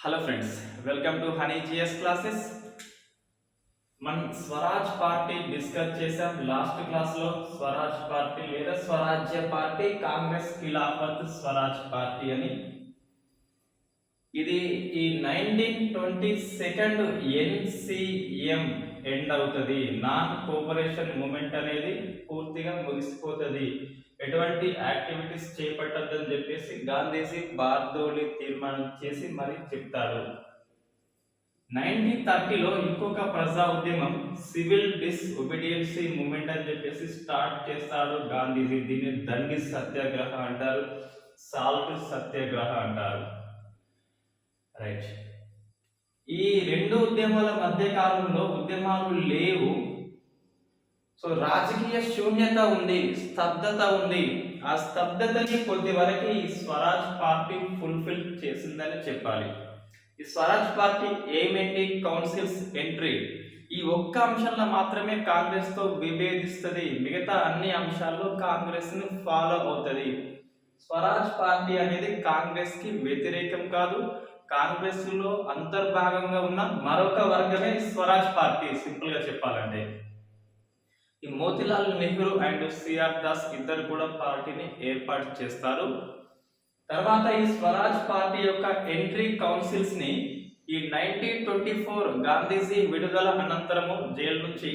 Hello friends, welcome to honey GS classes. మనం Swaraj party discuss చేసాం last class లో. Swaraj party లేదా స్వరాజ్య పార్టీ, కాంగ్రెస్ ఖిలాఫత్ స్వరాజ్ పార్టీ అని. ఇది ఈ 1922 ఎన్సిఎం ఎండ్ అవుతుంది. నాన్ కోఆపరేషన్ మూమెంట్ అనేది పూర్తిగా ముగిసిపోతుంది. ఎటువంటి యాక్టివిటీస్ చేపట్టద్దని చెప్పేసి గాంధీజీ బార్దోలి తీర్మానం చేసి మరి చెప్తాడు. 1930లో ఇంకొక ప్రజా ఉద్యమం సివిల్ డిస్ఒబీడియన్సీ మూమెంట్ అని చెప్పేసి స్టార్ట్ చేస్తాడు గాంధీజీ. దీన్ని దండి సత్యాగ్రహ అంటారు, సాల్ట్ సత్యాగ్రహ అంటారు. రైట్. ఈ రెండు ఉద్యమాల మధ్య కాలంలో ఉద్యమాలు లేవు. సో రాజకీయ శూన్యత ఉంది, స్తబ్దత ఉంది. ఆ స్తబ్దతని కొద్ది వరకు ఈ స్వరాజ్ పార్టీ ఫుల్ఫిల్ చేసిందని చెప్పాలి. ఈ స్వరాజ్ పార్టీ ఏమేంటి? Councils entry. ఈ ఒక్క అంశంలో మాత్రమే కాంగ్రెస్ తో విభేదిస్తుంది. మిగతా అన్ని అంశాల్లో కాంగ్రెస్ ను ఫాలో అవుతుంది. స్వరాజ్ పార్టీ అనేది కాంగ్రెస్ కి వ్యతిరేకం కాదు. కాంగ్రెస్ లో అంతర్భాగంగా ఉన్న మరొక వర్గమే స్వరాజ్ పార్టీ. సింపుల్ గా చెప్పాలంటే ఈ మోతీలాల్ నెహ్రూ అండ్ సిఆర్ దాస్ ఇద్దరు కూడా పార్టీని ఏర్పాటు చేస్తారు. తర్వాత ఈ స్వరాజ్ పార్టీ యొక్క ఎంట్రీ కౌన్సిల్స్ ని ఈ 1924 గాంధీజీ విడుదల అనంతరము జైలు నుంచి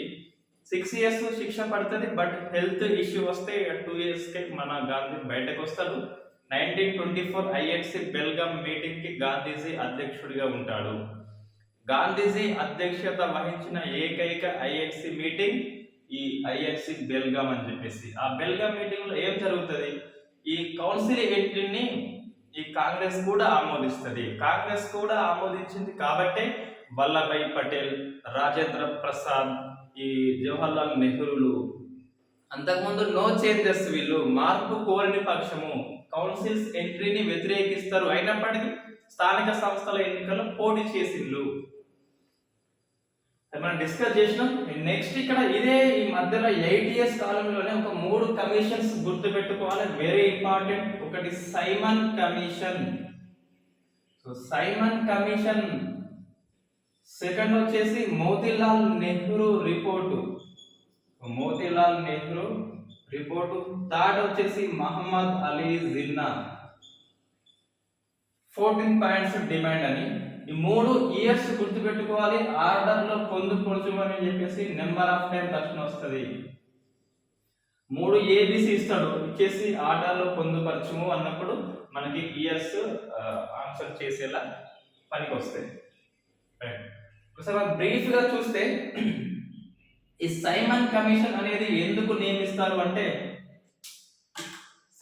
6 years శిక్ష పడుతుంది. బట్ హెల్త్ ఇష్యూ వస్తే 2 years కి మన గాంధీ బయటకు వస్తాడు. 1924 ఐఎన్సి బెల్గాం మీటింగ్ కి గాంధీజీ అధ్యక్షుడిగా ఉంటాడు. గాంధీజీ అధ్యక్షత వహించిన ఏకైక ఐఎన్సి మీటింగ్ ఈ ఐఎన్సి బెల్గాం అని చెప్పేసి. ఆ బెల్గాం మీటింగ్ లో ఏం జరుగుతుంది? ఈ కౌన్సిల్ ఎంట్రీని ఈ కాంగ్రెస్ కూడా ఆమోదిస్తుంది. కాంగ్రెస్ కూడా ఆమోదించింది కాబట్టే వల్లభాయ్ పటేల్, రాజేంద్ర ప్రసాద్, ఈ జవహర్లాల్ నెహ్రూలు అంతకుముందు నో చేంజెస్, వీళ్ళు మార్పు కోరని పక్షము కౌన్సిల్స్ ఎంట్రీని వ్యతిరేకిస్తారు. అయినప్పటికీ స్థానిక సంస్థల ఎన్నికల్లో పోటీ చేసిండ్రు. మనం డిస్కస్ చేసినాం. నెక్స్ట్ ఇక్కడ ఇదే ఈ మధ్యలో 8 years కాలంలోనే ఒక 3 కమిషన్స్ గుర్తు పెట్టుకోవాలి, వెరీ ఇంపార్టెంట్. ఒకటి Simon commission. So Simon commission. Second వచ్చేసి Motilal Nehru report, Motilal Nehru report. Third వచ్చేసి మహమ్మద్ అలీ జిన్నా 14 పాయింట్స్ డిమాండ్ అని. ఈ 3 years గుర్తుపెట్టుకోవాలి. ఆర్డర్ లో పొందుపరచమని చెప్పేసి నెంబర్ ఆఫ్ టైం ప్రశ్న వస్తుంది. 3 ABC ఇస్తాడు, ఇచ్చేసి ఆర్డర్ లో పొందుపరచము అన్నప్పుడు మనకి ఇయర్స్ ఆన్సర్ చేసేలా పనికి వస్తాయి. ఒకసారి బ్రీఫ్ గా చూస్తే ఈ సైమన్ కమిషన్ అనేది ఎందుకు నియమిస్తారు అంటే,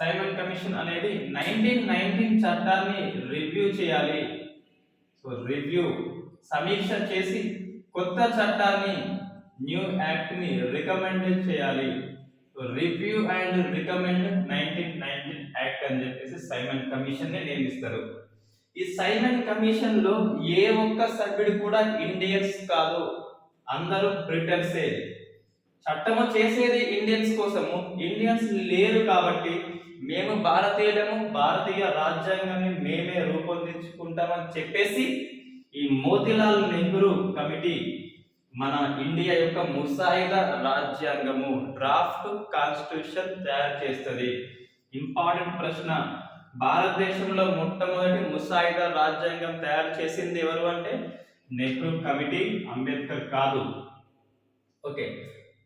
సైమన్ కమిషన్ అనేది 1919 చట్టాన్ని రివ్యూ చేయాలి. సో రివ్యూ, సమీక్ష చేసి కొత్త చట్టాన్ని, న్యూ యాక్ట్ ని రికమెండ్ చేయాలి. So review and recommend 1919 act అని చెప్పేసి సైమన్ కమిషన్ ని నియమిస్తారు. ఈ సైమన్ కమిషన్ లో ఏ ఒక్క సభ్యుడు కూడా ఇండియన్స్ కాదు, అందరూ బ్రిటన్సే. చట్టము చేసేది ఇండియన్స్ కోసము, ఇండియన్స్ లేరు కాబట్టి మేము భారతీయులము, భారతీయ రాజ్యాంగాన్ని మేమే రూపొందించుకుంటామని చెప్పేసి ఈ మోతీలాల్ నెహ్రూ కమిటీ మన ఇండియా యొక్క ముసాయిదా రాజ్యాంగము, డ్రాఫ్ట్ కాన్స్టిట్యూషన్ తయారు చేస్తుంది. ఇంపార్టెంట్ ప్రశ్న, భారతదేశంలో మొట్టమొదటి ముసాయిదా రాజ్యాంగం తయారు చేసింది ఎవరు అంటే నెహ్రూ కమిటీ, అంబేద్కర్ కాదు. ఓకే,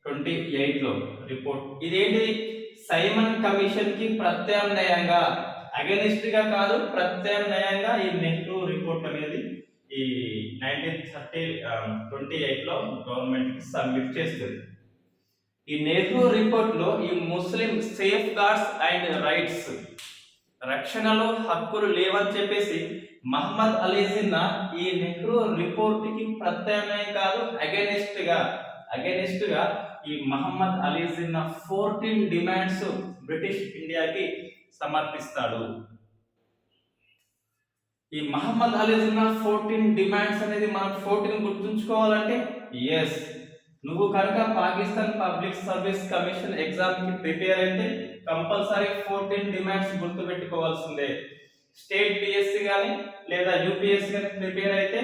28లో రిపోర్ట్. ఇదేంటి? సైమన్ కమిషన్ కి ప్రత్యామ్నాయంగా, అగెనిస్ట్ గా కాదు, ప్రత్యామ్నాయంగా ఈ నెహ్రూ రిపోర్ట్ అనేది ఈ 1928లో గవర్నమెంట్ కి సబ్మిట్ చేస్తుంది. ఈ నెహ్రూ రిపోర్ట్ లో ఈ ముస్లిం సేఫ్ గార్డ్స్ అండ్ రైట్స్, రక్షణలో హక్కులు లేవని చెప్పేసి మహమ్మద్ అలీ జిన్నా ఈ నెహ్రూ రిపోర్ట్ కి ప్రత్యామ్నాయం కాదు, అగెనిస్ట్ గా ఈ మహమ్మద్ అలీ జిన్నా 14 డిమాండ్స్ బ్రిటిష్ ఇండియాకి సమర్పిస్తాడు. ఈ మహమ్మద్ అలీ జిన్నా 14 డిమాండ్స్ అనేది మనం 14 గుర్తుంచుకోవాలంటే, ఎస్, నువ్వు కనుక Pakistan public service commission exam కి ప్రిపేర్ అయితే కంపల్సరీ 14 డిమాండ్స్ గుర్తు పెట్టుకోవాల్సిందే. స్టేట్ పిఎస్సి కానీ లేదా యూపీఎస్సి కానీ ప్రిపేర్ అయితే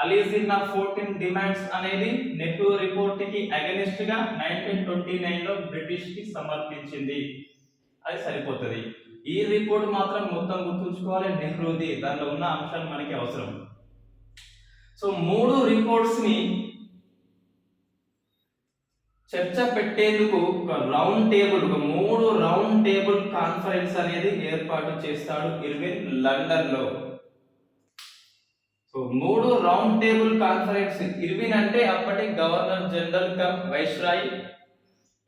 అలీ జిన్నా 14 డిమాండ్స్ అనేది నెహ్రూ రిపోర్ట్ కి అగెనిస్ట్ గా 1929 లో బ్రిటిష్ కి సమర్పించింది. అది సరిపోతుంది. ఈ రిపోర్ట్ మాత్రం మొత్తం గుర్తుంచుకోవాలి, నెహ్రూది, దానిలో ఉన్న అంశాలు మనకి అవసరం. సో 3 రిపోర్ట్స్ ని చర్చ పెట్టేందుకు ఒక రౌండ్ టేబుల్, ఒక 3 రౌండ్ టేబుల్ కాన్ఫరెన్స్ అనేది ఏర్పాటు చేస్తాడు ఇర్విన్ లండన్ లో. So 3 round table conference, Irwin అంటే అప్పటి governor general cum viceroy,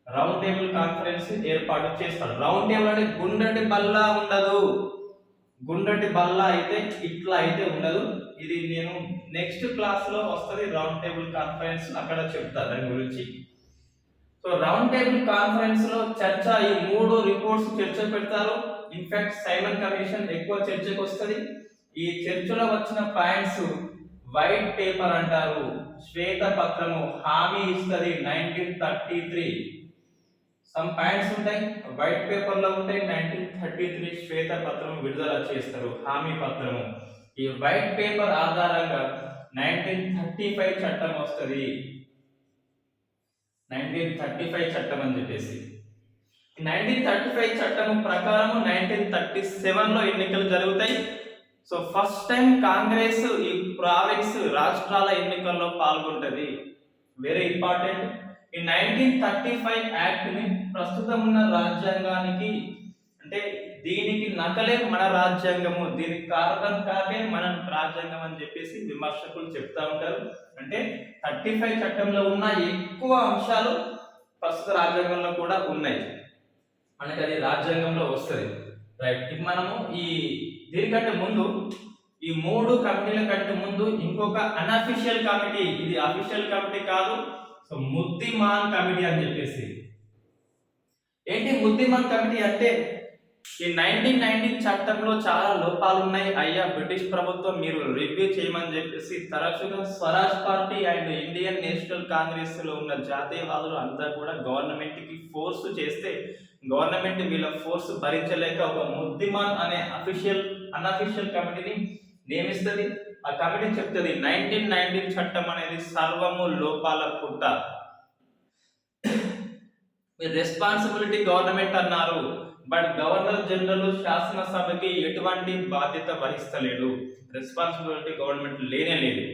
round table conference ఏర్పాటు చేస్తాడు. రౌండ్ టేబుల్ అంటే గుండ్రటి బల్ల ఉండదు, గుండ్రటి బల్ల అయితే ఇట్లా అయితే ఉండదు. ఇది నేను నెక్స్ట్ క్లాస్ లో వస్తుంది రౌండ్ టేబుల్ కాన్ఫరెన్స్, అక్కడ చెప్తా దాని గురించి. సో రౌండ్ టేబుల్ కాన్ఫరెన్స్ లో చర్చ, ఈ 3 రిపోర్ట్స్ చర్చ పెడతారు. ఇన్ఫాక్ట్ సైమన్ కమిషన్ ఎక్కువ చర్చకు వస్తుంది. ఈ చర్చలో వచ్చిన పాయింట్స్ వైట్ పేపర్ అంటారు, శ్వేత పత్రము హామీ ఇస్తుంది 1933. సమ్ పాయింట్స్ ఉంటాయి వైట్ పేపర్ లో ఉంటాయి, 1933 శ్వేత పత్రం విడుదల చేస్తారు, హామీ పత్రము. ఈ వైట్ పేపర్ ఆధారంగా 1935 చట్టం వస్తుంది, 1935 చట్టం అని చెప్పేసి. 1935 చట్టం ప్రకారం 1937 లో ఎన్నికలు జరుగుతాయి. సో ఫస్ట్ టైం కాంగ్రెస్ ఈ ప్రావిన్స్ రాష్ట్రాల ఎన్నికల్లో పాల్గొంటది, వెరీ ఇంపార్టెంట్. ఈ 1935 యాక్ట్ ని ప్రస్తుతం ఉన్న రాజ్యాంగానికి, అంటే దీనికి నకలే మన రాజ్యాంగము, దీనికి కారణం కాకే మన రాజ్యాంగం అని చెప్పేసి విమర్శకులు చెప్తా ఉంటారు. అంటే 35 చట్టంలో ఉన్న ఎక్కువ అంశాలు ప్రస్తుత రాజ్యాంగంలో కూడా ఉన్నాయి, మనకి అది రాజ్యాంగంలో వస్తుంది, రైట్. ఇది మనము దీనికంటే ముందు, ఈ 3 కమిటీల కంటే ముందు ఇంకొక అన్అఫిషియల్ కమిటీ, ఇది అఫీషియల్ కమిటీ కాదు, సో ముద్దిమాన్ కమిటీ అని చెప్పేసి. ఏంటి ముద్దిమాన్ కమిటీ అంటే, ఈ 1919 చట్టంలో చాలా లోపాలు ఉన్నాయి అయ్యా, బ్రిటిష్ ప్రభుత్వం మీరు రివ్యూ చేయమని చెప్పేసి తరచుగా Swaraj party and Indian national Congress లో ఉన్న జాతీయవాదులు అంతా కూడా గవర్నమెంట్ కి ఫోర్స్ చేస్తే, గవర్నమెంట్ వీళ్ళ ఫోర్స్ భరించలేక ఒక ముద్దిమాన్ అనే అన్అఫిషియల్ కమిటీని నియమిస్తుంది. ఆ కమిటీ చెప్తుంది 1919 చట్టం అనేది సర్వము లోపాల పుట్ట, మీరు రెస్పాన్సిబిలిటీ గవర్నమెంట్ అన్నారు, బట్ గవర్నర్ జనరల్ శాసనసభకి ఎటువంటి బాధ్యత వహిస్తలేడు, రెస్పాన్సిబిలిటీ గవర్నమెంట్ లేనే లేదు,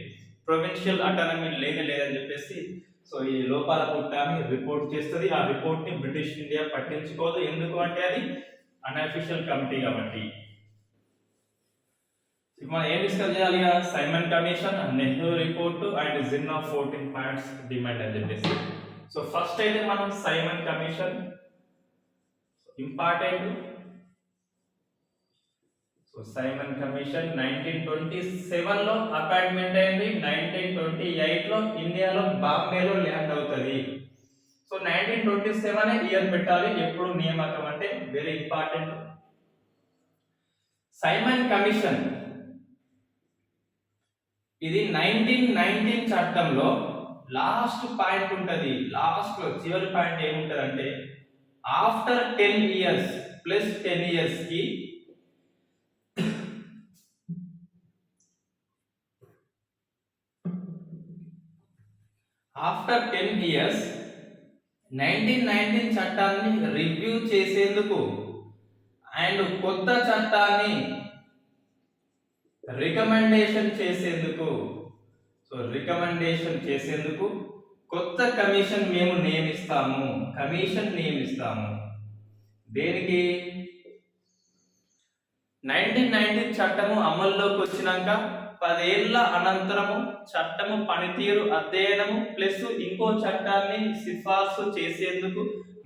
ప్రొవిన్షియల్ అటానమీ లేనే లేదని చెప్పేసి సో ఈ లోపాల పుట్టాన్ని రిపోర్ట్ చేస్తుంది. ఆ రిపోర్ట్ ని బ్రిటిష్ ఇండియా పట్టించుకోదు, ఎందుకు అంటే అది అన్అఫిషియల్ కమిటీ కాబట్టి. మనం ఏం డిస్కస్ చేయాలి, Simon commission, Nehru report and Jinnah 14 points demand అని చెప్పేసి. సో ఫస్ట్ అయితే మనం Simon commission important. So Simon commission 1927 లో అపాయింట్మెంట్ అయింది, 1928 లో ఇండియాలో బాంబేలో ల్యాండ్ అవుతుంది. సో 1927 ఇయర్ పెట్టాలి ఎప్పుడు నియామకం అంటే, వెరీ ఇంపార్టెంట్. సైమన్ కమిషన్ ఇది 1919 చట్టంలో లాస్ట్ పాయింట్ ఉంటది, లాస్ట్ లో చివరి పాయింట్ ఏముంటది అంటే, ఆఫ్టర్ 10 years ప్లస్ 10 years కి ఆఫ్టర్ 10 years 1919 చట్టాన్ని రివ్యూ చేసేందుకు అండ్ కొత్త చట్టాన్ని రికమెండేషన్ చేసేందుకు, సో రికమెండేషన్ చేసేందుకు కొత్త కమిషన్ మేము నియమిస్తాము, కమిషన్ నియమిస్తాము. దేనికి, 1919 చట్టము అమల్లోకి వచ్చినాక 10 ఏళ్ల అనంతరము చట్టము పనితీరు అధ్యయనము ప్లస్ ఇంకో చట్టాన్ని సిఫార్సు చేసేందుకు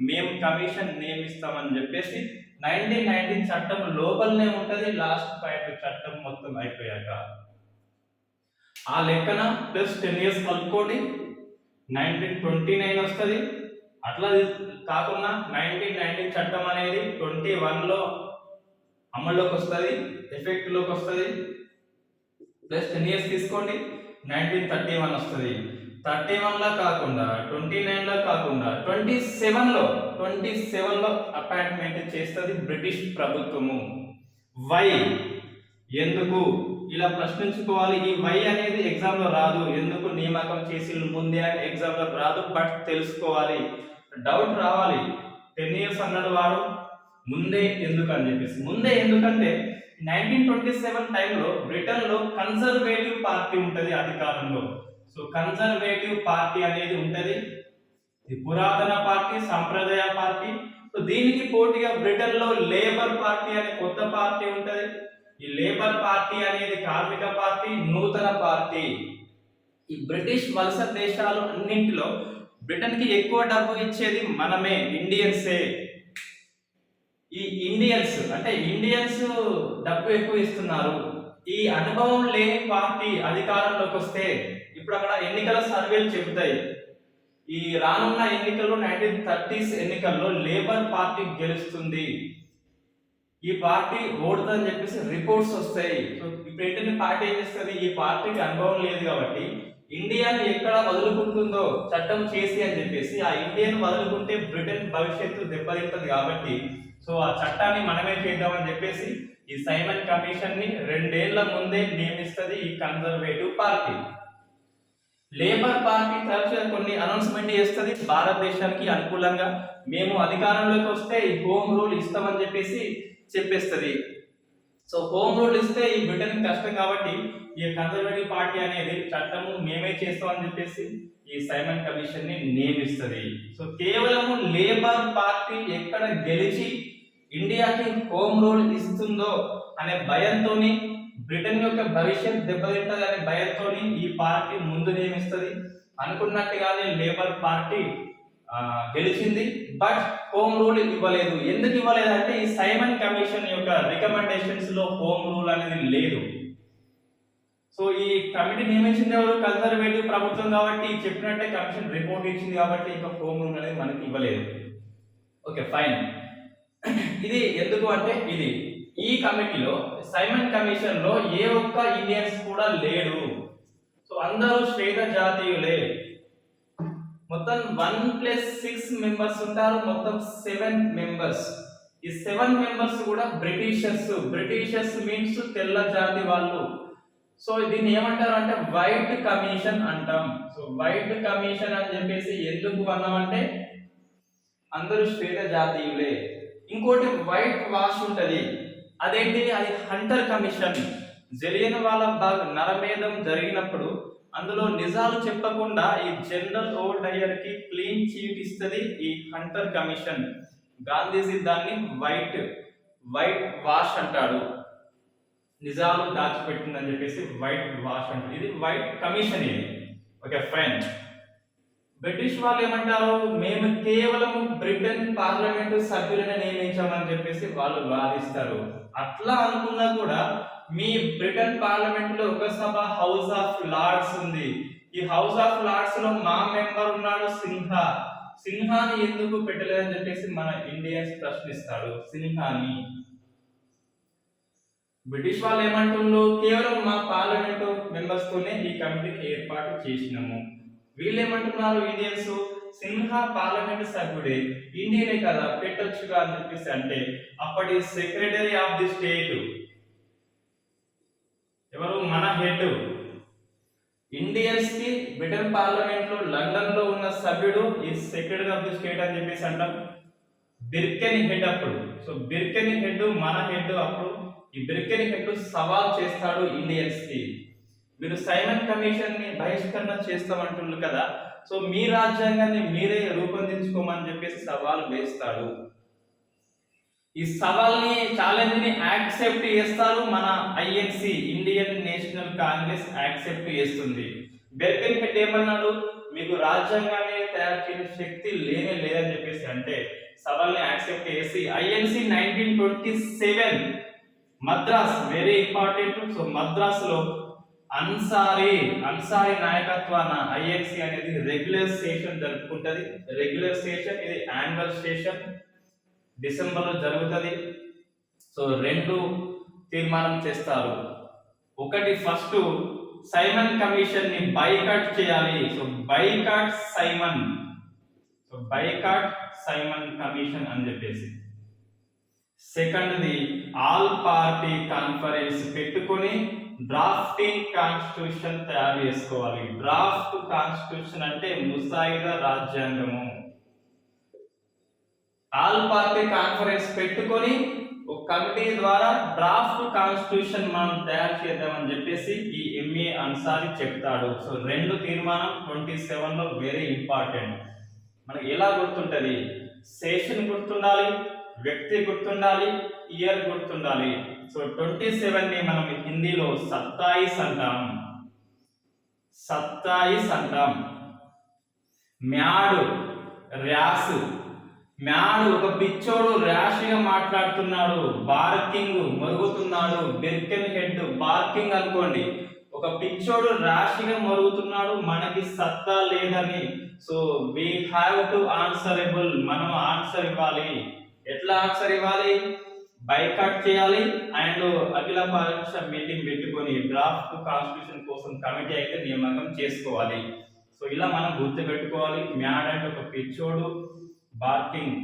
మేము కమిషన్ నియమిస్తామని చెప్పేసి 1919 చట్టం లోపలనే ఉంటది. లాస్ట్ పాయింట్ చట్టం మొత్తం అయిపోయాక ఆ లెక్కన ప్లస్ 10 years కలుపుకోండి 1929 వస్తుంది. అట్లా కాకుండా 1919 చట్టం అనేది 21 లో అమల్లోకి వస్తుంది, ఎఫెక్ట్ లోకి వస్తుంది. ప్లస్ 10 years తీసుకోండి 1931 వస్తుంది. 31 లో కాకుండా 29 లో కాకుండా 27 లో అపాయింట్మెంట్ చేస్తుంది బ్రిటిష్ ప్రభుత్వము. వై ఎందుకు ఇలా ప్రశ్నించుకోవాలి. ఈ వై అనేది ఎగ్జామ్ లో రాదు, ఎందుకు నియామకం చేసి ముందే అని ఎగ్జామ్ లో రాదు, బట్ తెలుసుకోవాలి, డౌట్ రావాలి. 10 years అన్నాడు వాడు, ముందే ఎందుకు అని చెప్పేసి. ముందే ఎందుకంటే 1927 టైంలో బ్రిటన్ లో కన్జర్వేటివ్ పార్టీ ఉంటది అధికారంలో. సో కన్జర్వేటివ్ పార్టీ అనేది ఉంటది, ఇది పురాతన పార్టీ, సంప్రదాయ పార్టీ. సో దీనికి పోటీగా బ్రిటన్ లో లేబర్ పార్టీ అనే కొత్త పార్టీ ఉంటది. ఈ లేబర్ పార్టీ అనేది కార్మిక పార్టీ, నూతన పార్టీ. ఈ బ్రిటిష్ వలస దేశాలు అన్నింటిలో బ్రిటన్ కి ఎక్కువ డబ్బు ఇచ్చేది మనమే, ఇండియన్సే. ఈ ఇండియన్స్ అంటే ఇండియన్స్ డబ్బు ఎక్కువ ఇస్తున్నారు. ఈ అనుభవం లేని పార్టీ అధికారంలోకి వస్తే, ఇప్పుడు అక్కడ ఎన్నికల సర్వేలు చెబుతాయి, ఈ రానున్న ఎన్నికల్లో 1930s ఎన్నికల్లో లేబర్ పార్టీ గెలుస్తుంది, ఈ పార్టీ ఓడుతుందని చెప్పేసి రిపోర్ట్స్ వస్తాయి. సో ఇప్పుడు ఏంటంటే పార్టీ ఏం చేస్తుంది, ఈ పార్టీకి అనుభవం లేదు కాబట్టి ఇండియాని ఎక్కడ వదులుకుంటుందో చట్టం చేసి అని చెప్పేసి, ఆ ఇండియన్ వదులుకుంటే బ్రిటన్ భవిష్యత్తు దెబ్బతింటది కాబట్టి, సో ఆ చట్టాన్ని మనమే చేద్దామని చెప్పేసి ఈ సైమన్ కమిషన్ ని 2 ఏళ్ల ముందే నియమిస్తుంది ఈ కన్జర్వేటివ్ పార్టీ. లేబర్ పార్టీ తరచుగా కొన్ని అనౌన్స్మెంట్ చేస్తుంది భారతదేశానికి అనుకూలంగా, మేము అధికారంలోకి వస్తే ఈ హోమ్ రూల్ ఇస్తామని చెప్పేసి చెప్పేస్తుంది. సో హోమ్ రూల్ ఇస్తే ఈ బ్రిటన్ కష్టం కాబట్టి ఈ కన్జర్వేటివ్ పార్టీ అనేది చట్టము మేమే చేస్తామని చెప్పేసి ఈ సైమన్ కమిషన్ ని నియమిస్తుంది. సో కేవలము లేబర్ పార్టీ ఎక్కడ గెలిచి ఇండియాకి హోమ్ రూల్ ఇస్తుందో అనే భయంతోని, బ్రిటన్ యొక్క భవిష్యత్ దెబ్బతింటది అనే భయంతోని ఈ పార్టీ ముందు నియమిస్తుంది. అనుకున్నట్టుగానే లేబర్ పార్టీ గెలిచింది, బట్ హోమ్ రూల్ ఇవ్వలేదు. ఎందుకు ఇవ్వలేదు అంటే ఈ సైమన్ కమిషన్ యొక్క రికమెండేషన్స్ లో హోమ్ రూల్ అనేది లేదు. సో ఈ కమిటీ నియమించింది ఎవరు, కన్జర్వేటివ్ ప్రభుత్వం కాబట్టి, చెప్పినట్టే కమిషన్ రిపోర్ట్ ఇచ్చింది కాబట్టి ఇక హోమ్ రూల్ అనేది మనకి ఇవ్వలేదు. Okay fine. ఇది ఎందుకు అంటే ఇది ఈ కమిటీలో సైమన్ కమిషన్ లో ఏ ఒక్క ఇండియన్స్ కూడా లేడు. సో అందరూ శ్వేత జాతీయులే. మొత్తం 1+6 మెంబర్స్ ఉంటారు, మొత్తం 7 మెంబర్స్. ఈ 7 మెంబర్స్ కూడా బ్రిటిషర్స్. బ్రిటిషర్స్ మీన్స్ తెల్ల జాతి వాళ్ళు. సో దీన్ని ఏమంటారు అంటే వైట్ కమిషన్ అంటాం. సో వైట్ కమిషన్ అని చెప్పేసి ఎందుకు అన్నామంటే అందరూ శ్వేత జాతీయులే. ఇంకోటి వైట్ వాష్ ఉంటది, అదేంటి, అది హంటర్ కమిషన్. జలియన్ వాలా బాగ్ నరమేధం జరిగినప్పుడు అందులో నిజాలు చెప్పకుండా ఈ జనరల్ ఓవర్ కి క్లీన్ చీట్ ఇస్తుంది ఈ హంటర్ కమిషన్. గాంధీజీ దాన్ని వైట్ వాష్ అంటాడు, నిజాలు దాచిపెట్టిందని చెప్పేసి వైట్ వాష్ అంటారు. ఇది వైట్ కమిషన్ ఇది. Okay fine. బ్రిటిష్ వాళ్ళు ఏమంటారు, మేము కేవలం బ్రిటన్ పార్లమెంటు సభ్యులను నియమించామని చెప్పేసి వాళ్ళు వాదిస్తారు. అట్లా అనుకున్నా కూడా మీ బ్రిటన్ పార్లమెంట్ లో ఒక సభ హౌస్ ఆఫ్ లార్డ్స్ ఉంది. ఈ హౌస్ ఆఫ్ లార్డ్స్ లో మా మెంబర్ ఉన్నాడు సింహాని ఎందుకు పెట్టలేదని చెప్పేసి మన ఇండియన్స్ ప్రశ్నిస్తాడు సింహాని. బ్రిటిష్ వాళ్ళు ఏమంటున్నారు, కేవలం మా పార్లమెంటు మెంబర్స్ తోనే ఈ కమిటీని ఏర్పాటు చేసినాము. వీళ్ళు ఏమంటున్నారు ఇండియన్స్, సింహా పార్లమెంట్ సభ్యుడే, ఇండియనే కదా పెట్టొచ్చుగా అని చెప్పేసి అంటే అప్పటి సెక్రటరీ ఆఫ్ ది స్టేట్ ఎవరు, మన హెడ్. ఇండియన్స్ కి బ్రిటన్ పార్లమెంట్ లో లండన్ లో ఉన్న సభ్యుడు ఈ సెక్రటరీ ఆఫ్ ది స్టేట్ అని చెప్పేసి అంటాం. బిర్కెన్ హెడ్ అప్పుడు. సో బిర్కెన్ హెడ్ మన హెడ్. అప్పుడు ఈ బిర్కెన్ హెడ్ సవాల్ చేస్తాడు ఇండియన్స్ కి, మీరు సైమన్ కమిషన్ ని బహిష్కరణ చేస్తామంటున్నారు కదా, సో మీ రాజ్యాంగాన్ని మీరే రూపొందించుకోమని చెప్పేసి సవాల్ వేస్తాడు. ఈ సవాల్ని ఛాలెంజ్ ని యాక్సెప్ట్ చేస్తారు మన INC, Indian national Congress accept చేస్తుంది. బెర్కెన్ హెడ్ ఏమన్నాడు, మీకు రాజ్యాంగాన్ని తయారు చేసే శక్తి లేదని చెప్పేసి అంటే సవాల్ని యాక్సెప్ట్ చేసి INC 1927 Madras, very important. So Madras లో అన్సారీ నాయకత్వాన ఐఎన్సి అనేది రెగ్యులర్ సెషన్ జరుపుకుంటది. రెగ్యులర్ సెషన్ ఇది యాన్యువల్ సెషన్ డిసెంబర్ లో జరుగుతుంది. సో 2 తీర్మానం చేస్తారు. ఒకటి, ఫస్ట్ సైమన్ కమిషన్ ని బైకాట్ చేయాలి. సో బైకాట్ సైమన్ కమిషన్ అని చెప్పేసి. సెకండ్ది ఆల్ పార్టీ కాన్ఫరెన్స్ పెట్టుకొని డ్రాఫ్టింగ్ కాన్స్టిట్యూషన్ తయారు చేసుకోవాలి. డ్రాఫ్ట్ కాన్స్టిట్యూషన్ అంటే ముసాయిదా రాజ్యాంగము. ఆల్ పార్టీ కాన్ఫరెన్స్ పెట్టుకొని ఒక కమిటీ ద్వారా డ్రాఫ్ట్ కాన్స్టిట్యూషన్ మనం తయారు చేద్దామని చెప్పేసి ఈ ఎంఏ అన్సారీ చెప్తాడు. సో 2 తీర్మానం 27 లో వెరీ ఇంపార్టెంట్. మనకి ఎలా గుర్తుంటది? సెషన్ గుర్తుండాలి, వ్యక్తి గుర్తుండాలి, ఇయర్ గుర్తుండాలి. సో 27 ని మనం హిందీలో సత్తాయిస్ అంటాం. సత్తాయిస్ అంటాం. Mad, arse. మ్యాడ్ ఒక పిచ్చోడు ర్యాష్ గా మాట్లాడుతున్నాడు, బార్కింగ్ మరుగుతున్నాడు. బెర్కెన్ హెడ్ బార్కింగ్ అనుకోండి, ఒక పిచ్చోడు ర్యాష్ గా మరుగుతున్నాడు, మనకి సత్తా లేదని. So we have to answerable, మనం ఆన్సర్ ఇవ్వాలి. ఎట్లా ఆన్సర్ ఇవ్వాలి? బైకాట్ చేయాలి అండ్ అఖిల పక్ష మీటింగ్ పెట్టుకొని డ్రాఫ్ట్ కాన్స్టిట్యూషన్ కోసం కమిటీ అయితే నియామకం చేసుకోవాలి. సో ఇలా మనం గుర్తు పెట్టుకోవాలి. మ్యాడ్ అంటే ఒక పిచ్చోడు, బార్కింగ్